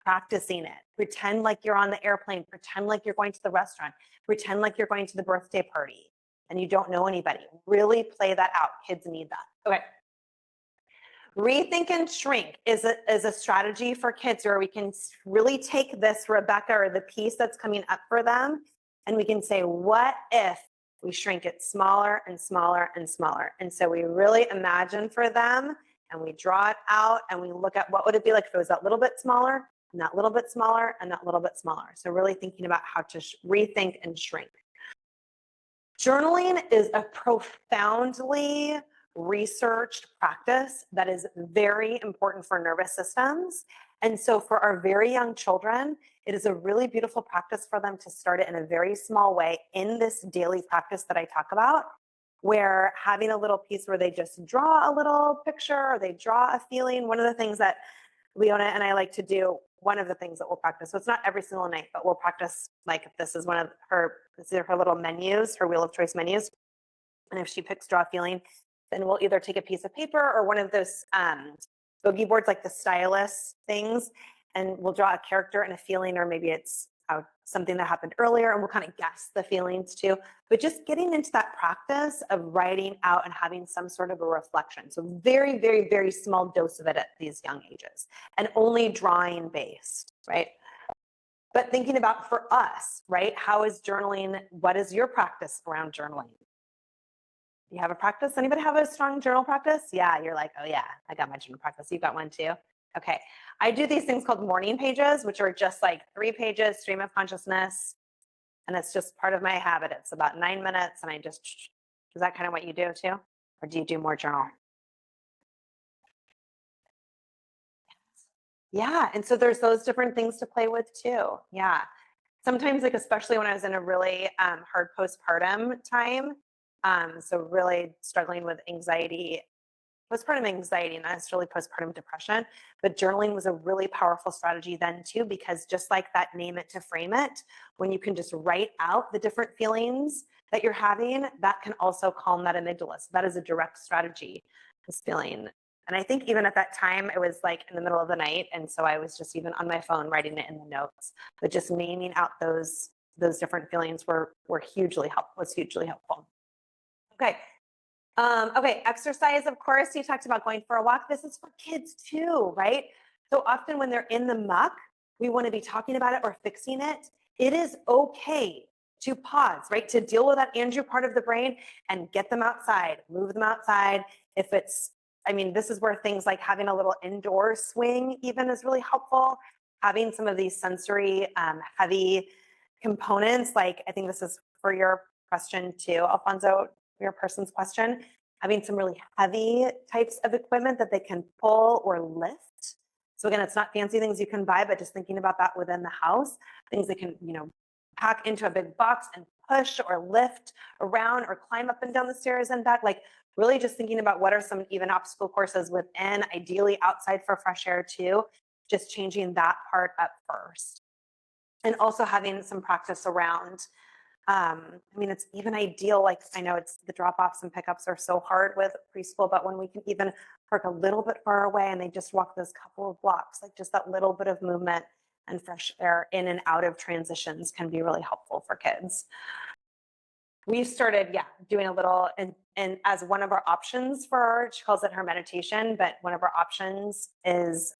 practicing it, pretend like you're on the airplane, pretend like you're going to the restaurant, pretend like you're going to the birthday party and you don't know anybody. Really play that out. Kids need that. Okay. Rethink and shrink is a strategy for kids where we can really take this Rebecca or the piece that's coming up for them and we can say, what if we shrink it smaller and smaller and smaller? And so we really imagine for them and we draw it out and we look at what would it be like if it was that little bit smaller and that little bit smaller and that little bit smaller. So really thinking about how to rethink and shrink. Journaling is a profoundly researched practice that is very important for nervous systems. And so for our very young children, it is a really beautiful practice for them to start it in a very small way in this daily practice that I talk about, where having a little piece where they just draw a little picture or they draw a feeling. One of the things that Leona and I like to do, one of the things that we'll practice, so it's not every single night, but we'll practice, like if this is one of her, these are her little menus, her wheel of choice menus. And if she picks draw a feeling, then we'll either take a piece of paper or one of those boogie boards, like the stylus things, and we'll draw a character and a feeling, or maybe it's something that happened earlier, and we'll kind of guess the feelings too. But just getting into that practice of writing out and having some sort of a reflection. So very, very, very small dose of it at these young ages, and only drawing based, right? But thinking about for us, right? How is journaling? What is your practice around journaling? Do you have a practice? Anybody have a strong journal practice? Yeah, you're like, oh yeah, I got my journal practice. You got one too? Okay. I do these things called morning pages, which are just like 3 pages, stream of consciousness. And it's just part of my habit. It's about 9 minutes. And is that kind of what you do too? Or do you do more journal? Yeah. And so there's those different things to play with too. Yeah. Sometimes, like, especially when I was in a really hard postpartum time, so really struggling with anxiety, postpartum anxiety, not necessarily postpartum depression, but journaling was a really powerful strategy then too, because just like that name it to frame it, when you can just write out the different feelings that you're having, that can also calm that amygdala. So that is a direct strategy, this feeling. And I think even at that time, it was like in the middle of the night. And so I was just even on my phone writing it in the notes, but just naming out those different feelings was hugely helpful. Okay. Okay, exercise, of course, you talked about going for a walk. This is for kids too, right? So often when they're in the muck, we want to be talking about it or fixing it. It is okay to pause, right? To deal with that Andrew part of the brain and get them outside, move them outside. If it's, I mean, this is where things like having a little indoor swing even is really helpful. Having some of these sensory heavy components, like I think this is for your question too, Alfonso, your person's question, having some really heavy types of equipment that they can pull or lift. So again, it's not fancy things you can buy, but just thinking about that within the house, things they can, pack into a big box and push or lift around or climb up and down the stairs and back. Like really just thinking about what are some even obstacle courses within, ideally outside for fresh air too, just changing that part up first. And also having some practice around, it's even ideal, like I know it's the drop-offs and pickups are so hard with preschool, but when we can even park a little bit far away and they just walk those couple of blocks, like just that little bit of movement and fresh air in and out of transitions can be really helpful for kids. We've started, doing a little, and as one of our options she calls it her meditation, but one of our options is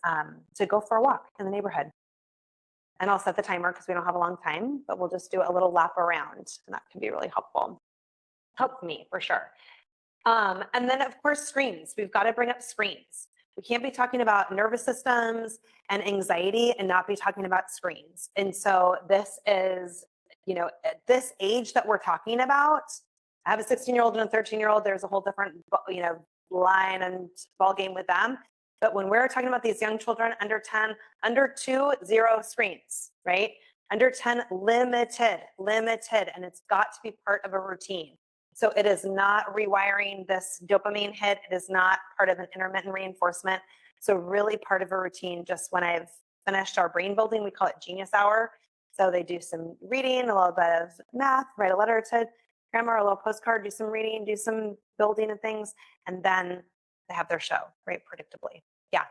to go for a walk in the neighborhood. And I'll set the timer because we don't have a long time, but we'll just do a little lap around, and that can be really helpful. Helps me for sure. And then of course, screens. We've got to bring up screens. We can't be talking about nervous systems and anxiety and not be talking about screens. And so this is, at this age that we're talking about, I have a 16-year-old and a 13-year-old, there's a whole different, line and ball game with them. But when we're talking about these young children under 10, under 2, 0 screens, right? Under 10, limited, and it's got to be part of a routine. So it is not rewiring this dopamine hit. It is not part of an intermittent reinforcement. So really part of a routine. Just when I've finished our brain building, we call it Genius Hour. So they do some reading, a little bit of math, write a letter to grandma, a little postcard, do some reading, do some building and things, and then they have their show, right? Predictably. Yeah.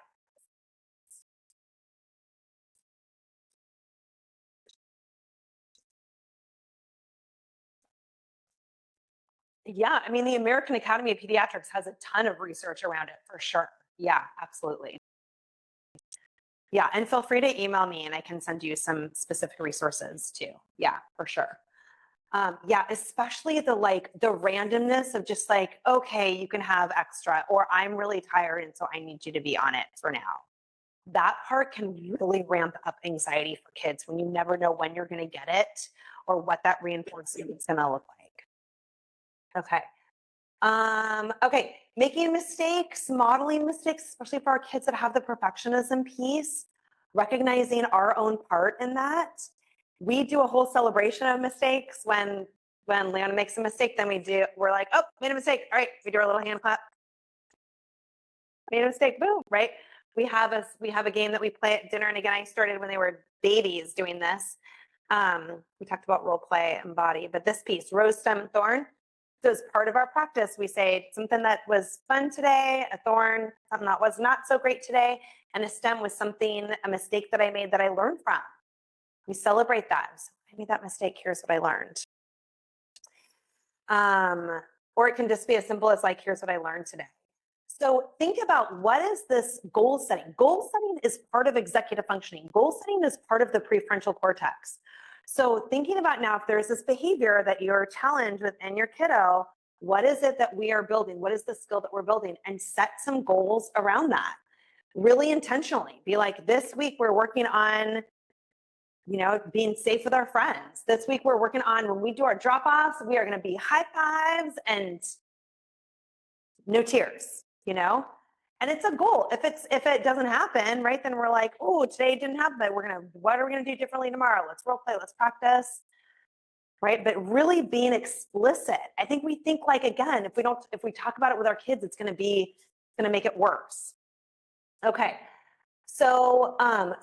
Yeah, the American Academy of Pediatrics has a ton of research around it for sure. Yeah, absolutely. Yeah, and feel free to email me and I can send you some specific resources too. Yeah, for sure. Yeah, especially the randomness of just like, okay, you can have extra, or I'm really tired and so I need you to be on it for now. That part can really ramp up anxiety for kids when you never know when you're going to get it or what that reinforcement is going to look like. Okay. Okay, making mistakes, modeling mistakes, especially for our kids that have the perfectionism piece, recognizing our own part in that. We do a whole celebration of mistakes when Leona makes a mistake, then we're like, oh, made a mistake. All right, we do our little hand clap. Made a mistake, boom, right? We have a game that we play at dinner, and again, I started when they were babies doing this. We talked about role play and body, but this piece, rose, stem, thorn. So as part of our practice, we say something that was fun today, a thorn, something that was not so great today, and a stem was a mistake that I made that I learned from. We celebrate that. So I made that mistake, here's what I learned. Or it can just be as simple as like, here's what I learned today. So think about, what is this goal setting? Goal setting is part of executive functioning. Goal setting is part of the prefrontal cortex. So thinking about now, if there's this behavior that you're challenged with in your kiddo, what is it that we are building? What is the skill that we're building? And set some goals around that. Really intentionally. Be like, this week we're working on, being safe with our friends. This week we're working on, when we do our drop-offs, we are going to be high fives and no tears, And it's a goal. If it doesn't happen, right, then we're like, oh, today it didn't happen, but what are we going to do differently tomorrow? Let's role play, let's practice, right? But really being explicit. I think we think like, again, if we talk about it with our kids, it's going to make it worse. Okay. So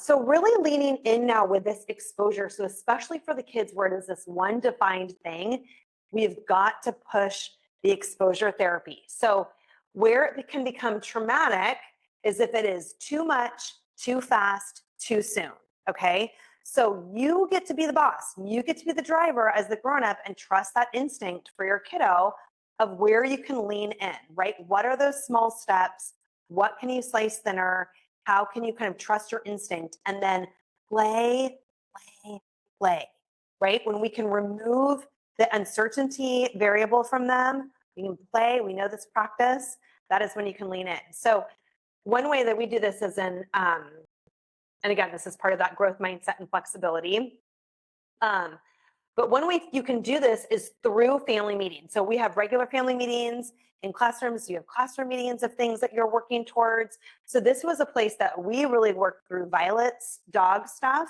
really leaning in now with this exposure. So especially for the kids where it is this one defined thing, we've got to push the exposure therapy. So where it can become traumatic is if it is too much, too fast, too soon, okay? So you get to be the boss. You get to be the driver as the grown-up and trust that instinct for your kiddo of where you can lean in, right? What are those small steps? What can you slice thinner? How can you kind of trust your instinct? And then play, right? When we can remove the uncertainty variable from them, we can play, we know this practice, that is when you can lean in. So one way that we do this is and again, this is part of that growth mindset and flexibility. But one way you can do this is through family meetings. So we have regular family meetings in classrooms. You have classroom meetings of things that you're working towards. So this was a place that we really worked through Violet's dog stuff.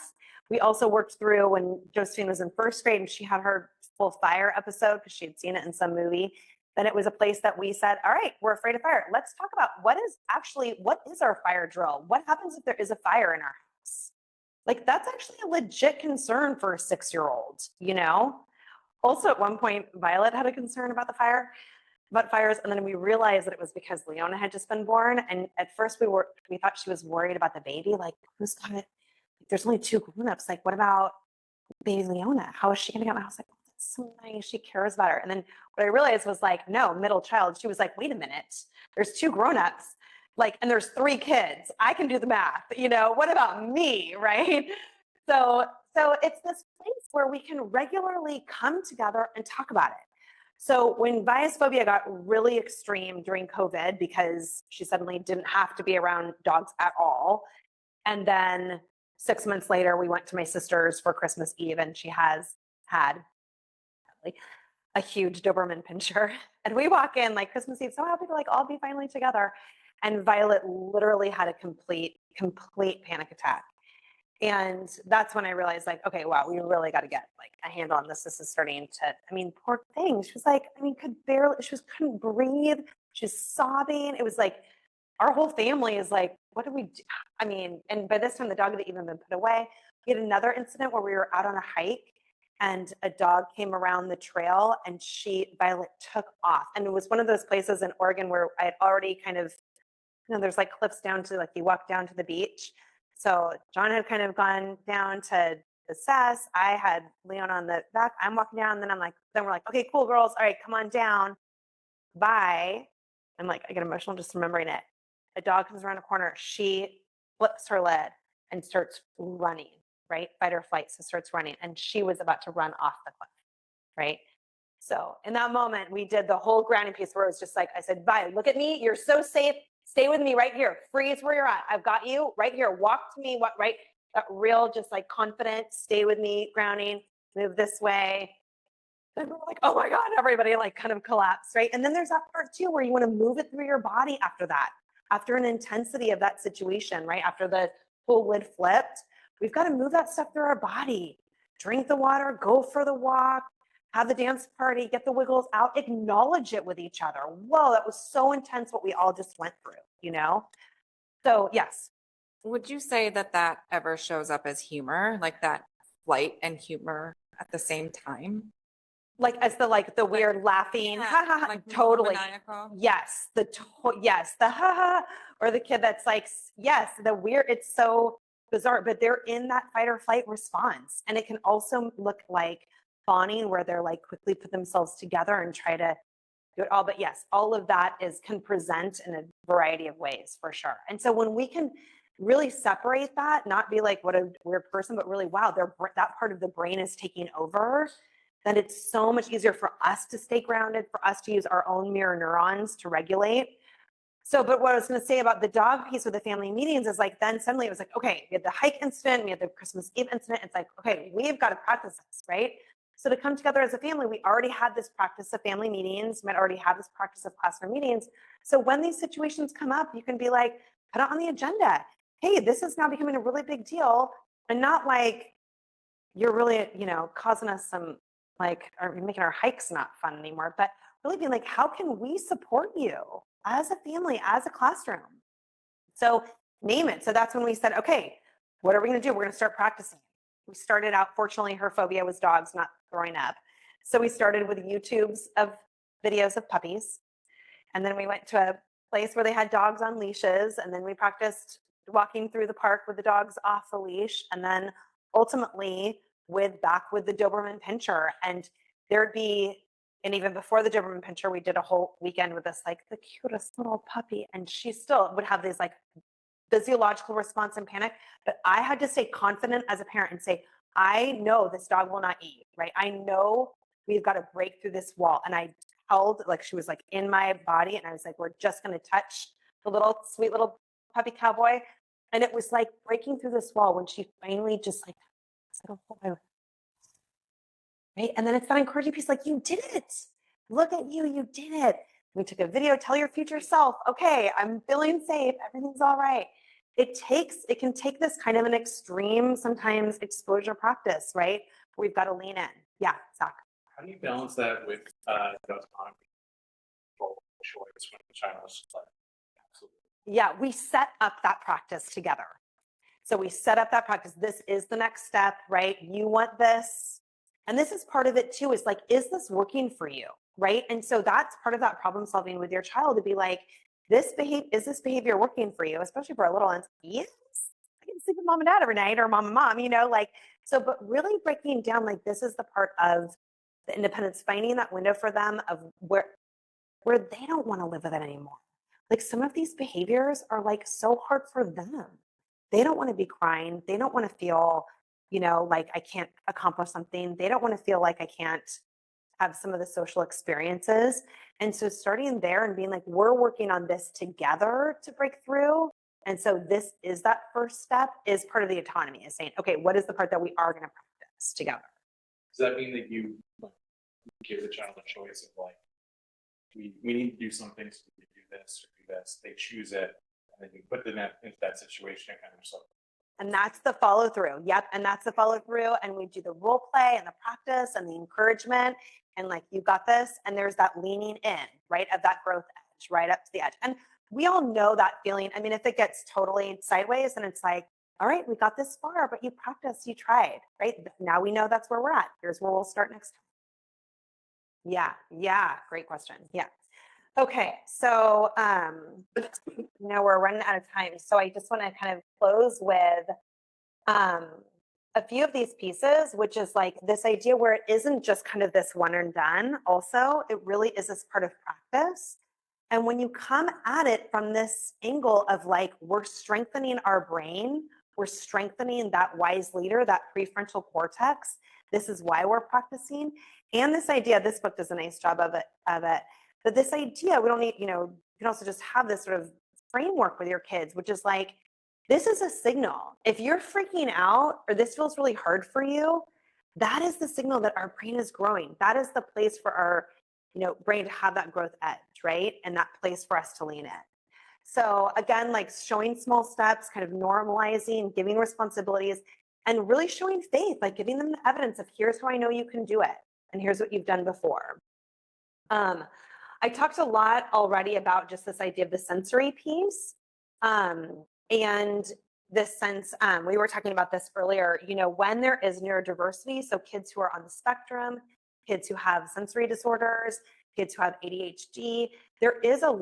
We also worked through when Josephine was in first grade and she had her full fire episode because she had seen it in some movie. Then it was a place that we said, all right, we're afraid of fire. Let's talk about what is our fire drill? What happens if there is a fire in our house? Like, that's actually a legit concern for a 6-year-old, Also, at one point, Violet had a concern about fires, and then we realized that it was because Leona had just been born. And at first we thought she was worried about the baby. Like, who's got it? There's only 2 grown-ups. Like, what about baby Leona? How is she going to get in my house? Like, oh, that's so nice. She cares about her. And then what I realized was like, no, middle child. She was like, wait a minute. There's 2 grown-ups. Like, and there's 3 kids. I can do the math, what about me, right? So it's this place where we can regularly come together and talk about it. So when biasphobia got really extreme during COVID, because she suddenly didn't have to be around dogs at all. And then 6 months later, we went to my sister's for Christmas Eve, and she has had a huge Doberman pinscher. And we walk in like Christmas Eve, so happy to like all be finally together. And Violet literally had a complete panic attack. And that's when I realized, like, okay, wow, we really got to get like a handle on this. This is starting to, poor thing. She was like, couldn't breathe. She was sobbing. It was like, our whole family is like, what do we do? And by this time the dog had even been put away. We had another incident where we were out on a hike and a dog came around the trail and Violet took off. And it was one of those places in Oregon where I had already kind of, there's like cliffs down to like, you walk down to the beach. So John had kind of gone down to assess. I had Leon on the back. I'm walking down. Then we're like, okay, cool, girls. All right, come on down. Bye. I'm like, I get emotional just remembering it. A dog comes around a corner. She flips her lid and starts running, right? Fight or flight. So starts running. And she was about to run off the cliff, right? So in that moment, we did the whole grounding piece where it was just like, I said, bye, look at me. You're so safe. Stay with me right here. Freeze where you're at. I've got you right here. Walk to me. Right? That real, just like confident, stay with me, grounding, move this way. then we're like, oh my God, everybody like kind of collapsed, right? And then there's that part too where you want to move it through your body after that, after an intensity of that situation, right? After the whole lid flipped, we've got to move that stuff through our body. Drink the water, go for the walk, have the dance party, get the wiggles out, acknowledge it with each other. Whoa, that was so intense what we all just went through, you know? So yes. Would you say that that ever shows up as humor, like that flight and humor at the same time? Like as the weird laughing, ha ha ha, Like totally. maniacal? Yes, yes, the ha ha, or the kid that's like, yes, the weird, it's so bizarre, but they're in that fight or flight response. And it can also look like fawning where they're like quickly put themselves together and try to do it all. But yes, all of that can present in a variety of ways for sure. And so when we can really separate that, not be like, what a weird person, but really, wow, that part of the brain is taking over, then it's so much easier for us to stay grounded, for us to use our own mirror neurons to regulate. So, but what I was going to say about the dog piece with the family meetings is like, then suddenly it was like, okay, we had the hike incident, we had the Christmas Eve incident. It's like, okay, we've got to practice this, right? So to come together as a family, we already had this practice of family meetings, might already have this practice of classroom meetings. So when these situations come up, you can be like, put it on the agenda. Hey, this is now becoming a really big deal, and not like you're really, causing us some like, or making our hikes not fun anymore, but really being like, how can we support you as a family, as a classroom? So name it. So that's when we said, okay, what are we going to do? We're going to start practicing. We started out, fortunately, her phobia was dogs, not throwing up. So we started with YouTubes of videos of puppies. And then we went to a place where they had dogs on leashes. And then we practiced walking through the park with the dogs off the leash. And then ultimately back with the Doberman Pinscher. And there'd be, and even before the Doberman Pinscher, we did a whole weekend with this, like the cutest little puppy. And she still would have these like physiological response and panic, but I had to stay confident as a parent and say, I know this dog will not eat, right? I know we've got to break through this wall. And I held, like she was like in my body, and I was like, we're just going to touch the little sweet little puppy cowboy. And it was like breaking through this wall when she finally just like, right? And then it's that encouraging piece, like, you did it. Look at you, you did it. We took a video, tell your future self, okay, I'm feeling safe, everything's all right. It can take this kind of an extreme, sometimes exposure practice, right? We've got to lean in. Yeah, Zach. How do you balance that with the autonomy choice when the child is like, absolutely? Yeah, we set up that practice together. So we set up that practice. This is the next step, right? You want this. And this is part of it too, is like, is this working for you? Right. And so that's part of that problem solving with your child, to be like, is this behavior working for you? Especially for our little ones. Yes, I can sleep with mom and dad every night, or mom and mom, like, so, but really breaking down, like, this is the part of the independence, finding that window for them of where they don't want to live with it anymore. Like some of these behaviors are like so hard for them. They don't want to be crying. They don't want to feel, like I can't accomplish something. They don't want to feel like I can't have some of the social experiences. And so starting there and being like, we're working on this together to break through. And so this is that first step, is part of the autonomy, is saying, okay, what is the part that we are going to practice together? Does that mean that you give the child a choice of like, we need to do something, so we can do this or do this? They choose it, and then you put them into that situation and kind of so. And that's the follow through. Yep. And that's the follow through. And we do the role play and the practice and the encouragement, and like, you got this. And there's that leaning in, right, of that growth edge, right up to the edge. And we all know that feeling. I mean, if it gets totally sideways, then it's like, all right, we got this far, but you practiced, you tried, right? Now we know that's where we're at. Here's where we'll start next time. Yeah. Great question. Yeah. Okay. So, we're running out of time. So I just want to kind of close with a few of these pieces, which is like this idea where it isn't just kind of this one and done. Also, it really is this part of practice. And when you come at it from this angle of like, we're strengthening our brain, we're strengthening that wise leader, that prefrontal cortex. This is why we're practicing. And this idea, this book does a nice job of it. But this idea, we don't need, you can also just have this sort of framework with your kids, which is like, this is a signal. If you're freaking out or this feels really hard for you, that is the signal that our brain is growing. That is the place for our, brain to have that growth edge, right? And that place for us to lean in. So again, like showing small steps, kind of normalizing, giving responsibilities, and really showing faith, like giving them the evidence of here's how I know you can do it, and here's what you've done before. I talked a lot already about just this idea of the sensory piece, and this sense, we were talking about this earlier, when there is neurodiversity, so kids who are on the spectrum, kids who have sensory disorders, kids who have ADHD, there is a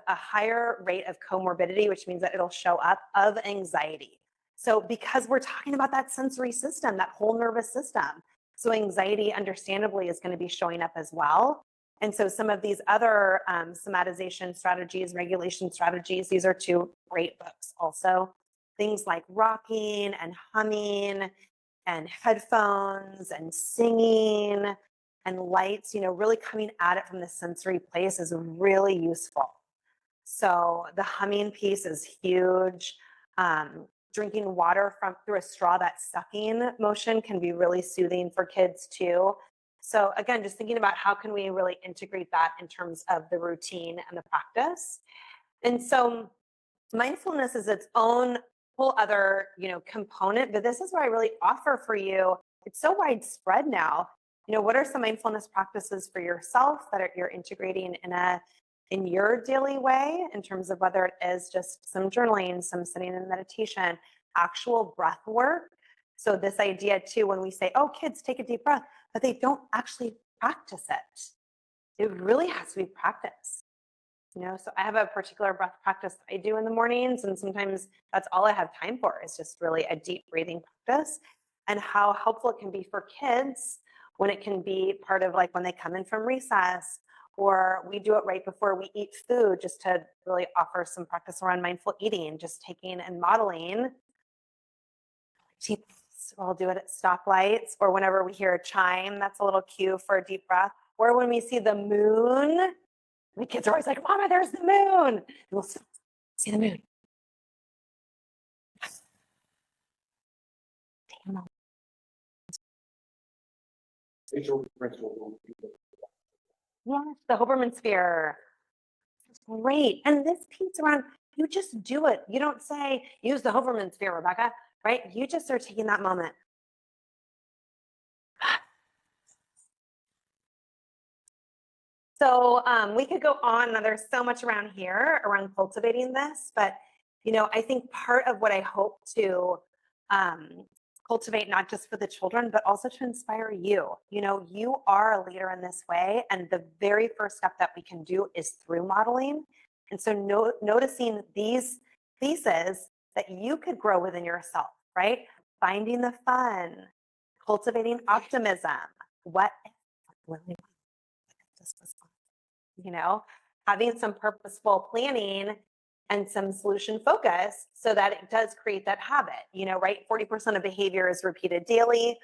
higher rate of comorbidity, which means that it'll show up, of anxiety. So because we're talking about that sensory system, that whole nervous system, so anxiety understandably is going to be showing up as well. And so some of these other somatization strategies, regulation strategies, these are two great books also. Things like rocking and humming and headphones and singing and lights, really coming at it from the sensory place is really useful. So the humming piece is huge. Drinking water through a straw, that sucking motion can be really soothing for kids too. So again, just thinking about how can we really integrate that in terms of the routine and the practice. And so mindfulness is its own whole other, component, but this is what I really offer for you. It's so widespread now. What are some mindfulness practices for yourself that you're integrating in your daily way, in terms of whether it is just some journaling, some sitting in meditation, actual breath work. So this idea too, when we say, oh, kids, take a deep breath, but they don't actually practice it. It really has to be practiced. So I have a particular breath practice I do in the mornings, and sometimes that's all I have time for, is just really a deep breathing practice, and how helpful it can be for kids when it can be part of, like, when they come in from recess, or we do it right before we eat food, just to really offer some practice around mindful eating, just taking and modeling. We'll do it at stoplights, or whenever we hear a chime, that's a little cue for a deep breath. Or when we see the moon, the kids are always like, Mama, there's the moon. And we'll see the moon. Yes, the Hoberman sphere. Great. And this piece around, you just do it. You don't say, use the Hoberman sphere, Rebecca, right? You just are taking that moment. So we could go on. Now, there's so much around here around cultivating this, but I think part of what I hope to cultivate, not just for the children, but also to inspire you. You are a leader in this way, and the very first step that we can do is through modeling. And so noticing these pieces that you could grow within yourself, right? Finding the fun, cultivating optimism. What if really this was fun? Having some purposeful planning and some solution focus so that it does create that habit, right? 40% of behavior is repeated daily.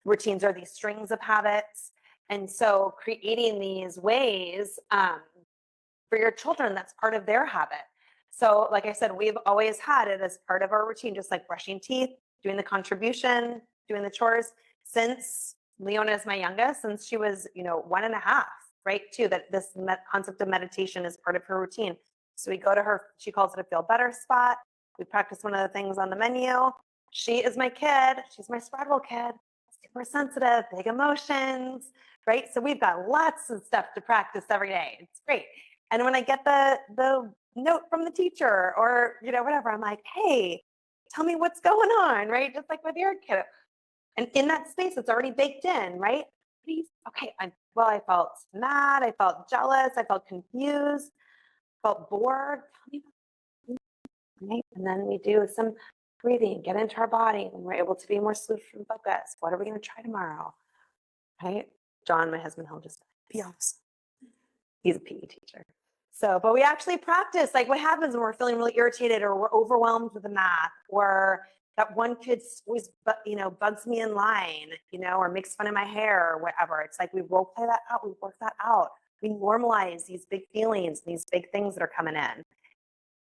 Routines are these strings of habits. And so creating these ways for your children, that's part of their habit. So like I said, we've always had it as part of our routine, just like brushing teeth, doing the contribution, doing the chores. Since Leona is my youngest, since she was, 1.5, right? Too, that this concept of meditation is part of her routine. So we go to her, she calls it a feel better spot. We practice one of the things on the menu. She is my kid. She's my Sproutable kid. Super sensitive, big emotions, right? So we've got lots of stuff to practice every day. It's great. And when I get the note from the teacher or, whatever, I'm like, hey, tell me what's going on, right? Just like with your kid. And in that space, it's already baked in, right? Okay, I felt mad. I felt jealous. I felt confused. Felt bored. Right? And then we do some breathing, get into our body, and we're able to be more solution focused. What are we going to try tomorrow? Right? John, my husband, he'll just be honest. He's a PE teacher. So, but we actually practice, like what happens when we're feeling really irritated or we're overwhelmed with the math, or that one kid always, bugs me in line, or makes fun of my hair or whatever. It's like we role play that out. We work that out. We normalize these big feelings, these big things that are coming in.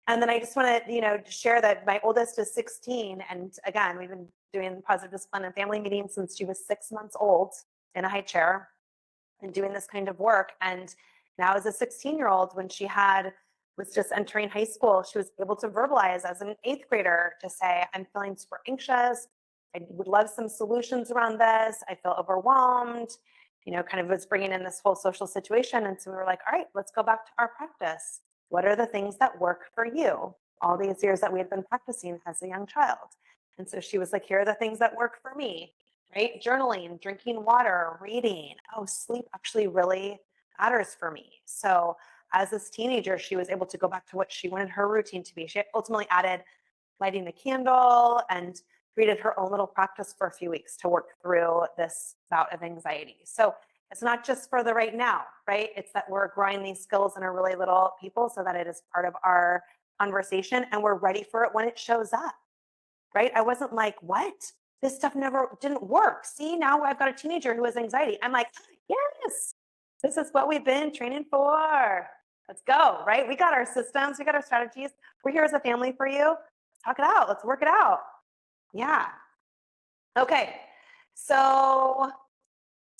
And then I just want to, share that my oldest is 16. And again, we've been doing positive discipline and family meetings since she was 6 months old in a high chair and doing this kind of work. And now as a 16-year-old, when she was just entering high school, she was able to verbalize as an 8th grader to say, I'm feeling super anxious. I would love some solutions around this. I feel overwhelmed, kind of was bringing in this whole social situation. And so we were like, all right, let's go back to our practice. What are the things that work for you? All these years that we had been practicing as a young child. And so she was like, here are the things that work for me, right? Journaling, drinking water, reading. Oh, sleep actually really matters for me. So as this teenager, she was able to go back to what she wanted her routine to be. She ultimately added lighting the candle and created her own little practice for a few weeks to work through this bout of anxiety. So it's not just for the right now, right? It's that we're growing these skills in our really little people so that it is part of our conversation and we're ready for it when it shows up, right? I wasn't like, what? This stuff didn't work. See, now I've got a teenager who has anxiety. I'm like, yes, this is what we've been training for. Let's go, right? We got our systems. We got our strategies. We're here as a family for you. Let's talk it out. Let's work it out. Yeah. Okay. So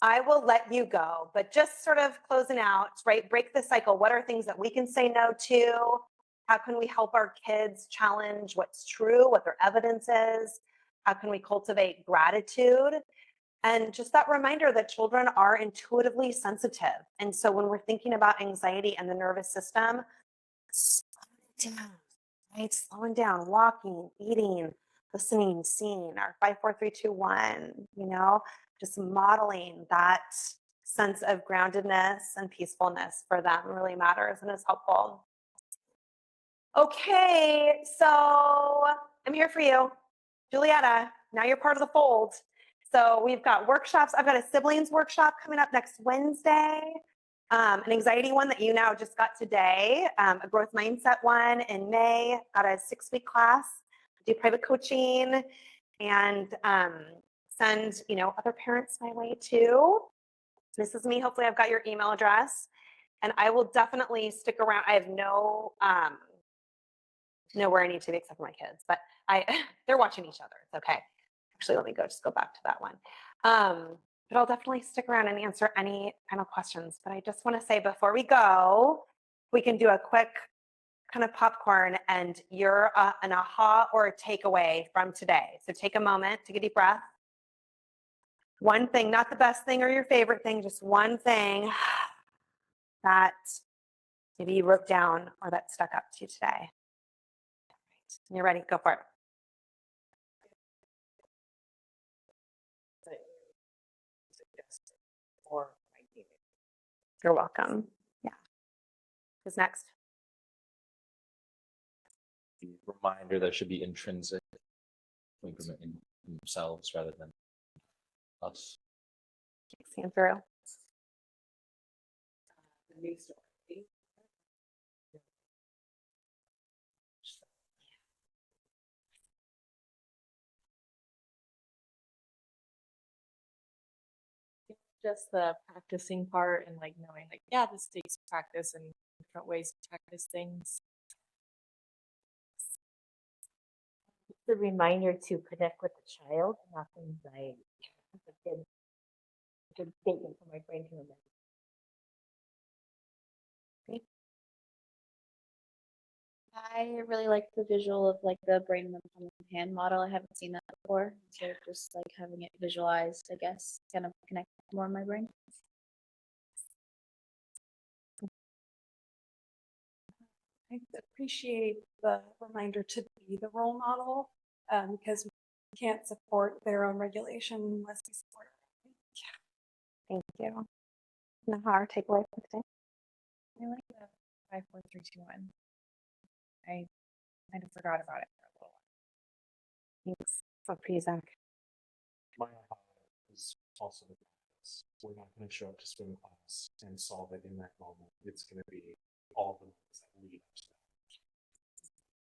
I will let you go, but just sort of closing out, right? Break the cycle. What are things that we can say no to? How can we help our kids challenge what's true, what their evidence is? How can we cultivate gratitude? And just that reminder that children are intuitively sensitive. And so when we're thinking about anxiety and the nervous system, slow it down, right? Slowing down, walking, eating, listening, seeing, our 5, 4, 3, 2, 1, just modeling that sense of groundedness and peacefulness for them really matters and is helpful. Okay, so I'm here for you. Julietta, now you're part of the fold. So we've got workshops. I've got a siblings workshop coming up next Wednesday, an anxiety one that you now just got today, a growth mindset one in May, got a 6-week class, do private coaching, and send other parents my way too. This is me. Hopefully I've got your email address, and I will definitely stick around. I have nowhere I need to be except for my kids, but they're watching each other. It's okay. Actually, let me just go back to that one. But I'll definitely stick around and answer any final questions. But I just want to say before we go, we can do a quick kind of popcorn and you're an aha or a takeaway from today. So take a moment, take a deep breath. One thing, not the best thing or your favorite thing, just one thing that maybe you wrote down or that stuck up to you today. You're ready, go for it. You're welcome. Yeah. Who's next? The reminder that should be intrinsic improvement in themselves rather than us. Seeing through. The new story. Just the practicing part and knowing this takes practice and different ways to practice things. The reminder to connect with the child, not the anxiety. It's a good statement for my brain to remember. I really like the visual of the brain in the palm of the hand model. I haven't seen that before. So just having it visualized, I guess, kind of connect more in my brain. I appreciate the reminder to be the role model because we can't support their own regulation unless we support it. Thank you. Now, our takeaway for today. I like the 5, 4, 3, 2, 1. I kind of forgot about it for a little while. Thanks. So for you, Zach. My aha is also the practice. We're not going to show up to swim class and solve it in that moment. It's going to be all the things that lead up to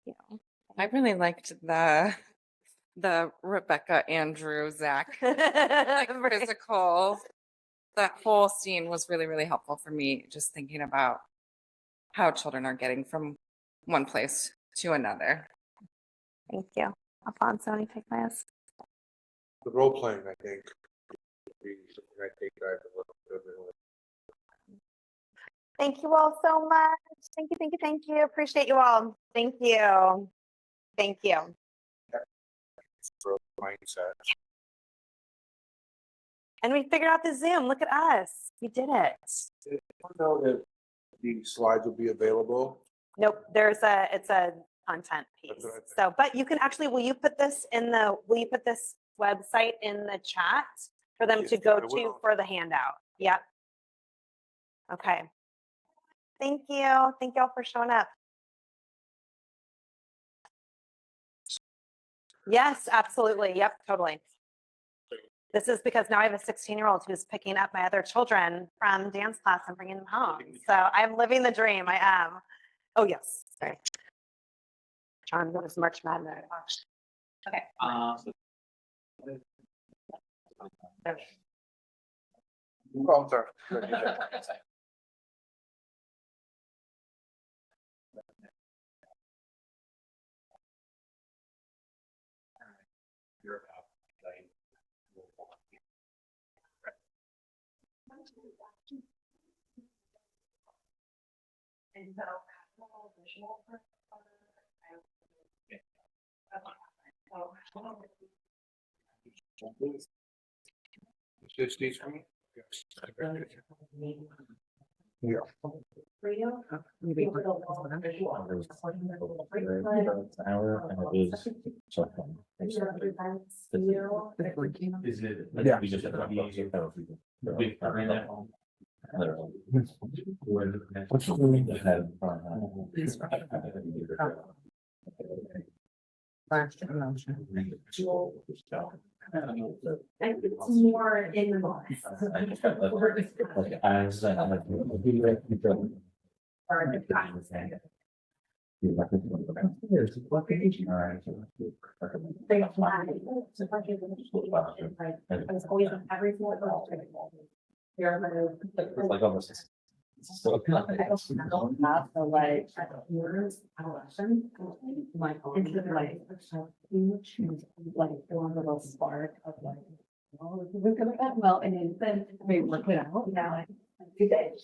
that. I really liked the Rebecca, Andrew, Zach physical. That whole scene was really, really helpful for me. Just thinking about how children are getting from one place to another. Thank you. Alfonso, any takeaways? The role playing, I think, would be something I think I've a little bit of. Thank you all so much. Thank you, thank you, thank you. Appreciate you all. Thank you. Thank you. Growth mindset. And we figured out the Zoom. Look at us. We did it. I don't know that the slides will be available. Nope, it's a content piece. That's what I think. So, but you can actually, will you put this website in the chat for them Yes, to go I to will. for the handout? Yep. Okay. Thank you. Thank you all for showing up. Yes, absolutely. Yep, totally. This is because now I have a 16-year-old who's picking up my other children from dance class and bringing them home. So I'm living the dream. I am. Oh, yes. Sorry. John, what is March Madness? Okay. Oh, sorry. You're about, like, And so, visual for This needs me? Yes. Yeah. is it? Yeah. We just have to be big behind that one. What's the It's more in the box. It's always on every floor. Like almost. So. I don't have the like years election. Into like one little spark of like, oh, this is gonna end well, and then they work it out. Now I do that.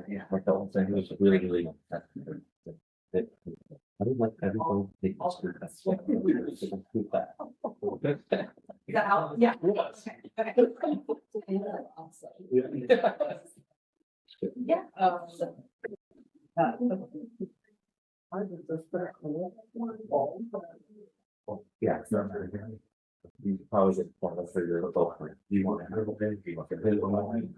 Yeah, like the whole thing was really, really. I don't like everyone. They just do that. Is that how? Yeah. Yeah. Yeah. You probably get one of your both. You want to have a bit, you want to hit one.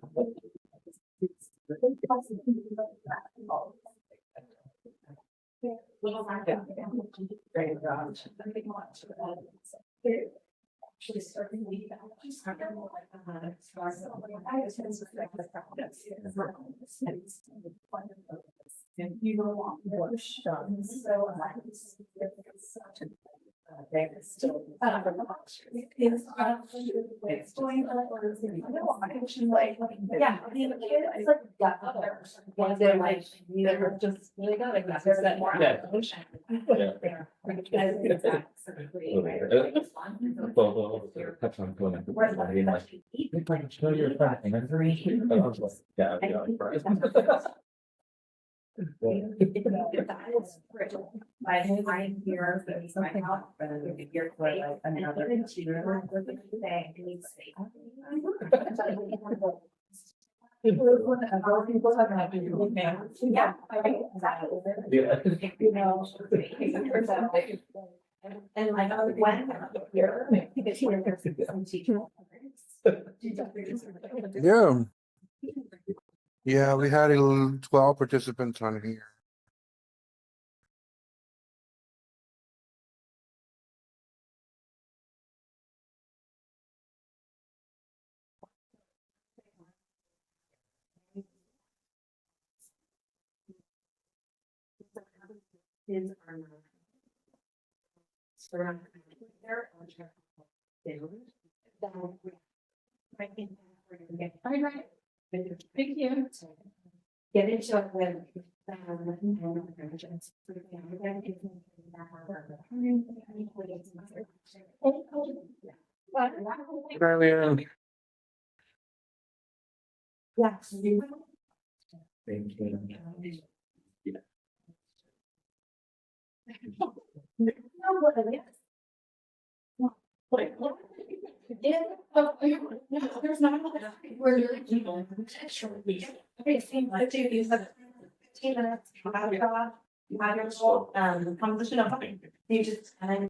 Actually starting to and you don't want more done. So they're still it's going like yeah, I mean it's like yeah, they're like they're just really good at that. There's that more emotion. I hear that something happened here for like another people have not been doing that. Yeah, you know, and like when here, Yeah. Yeah, we had 12 participants on here. Kids are not surrounded there on track. Right. Thank you. Get into it with There's not. We're doing. Okay, same, like, do these, 15 minutes, composition of, you just kind of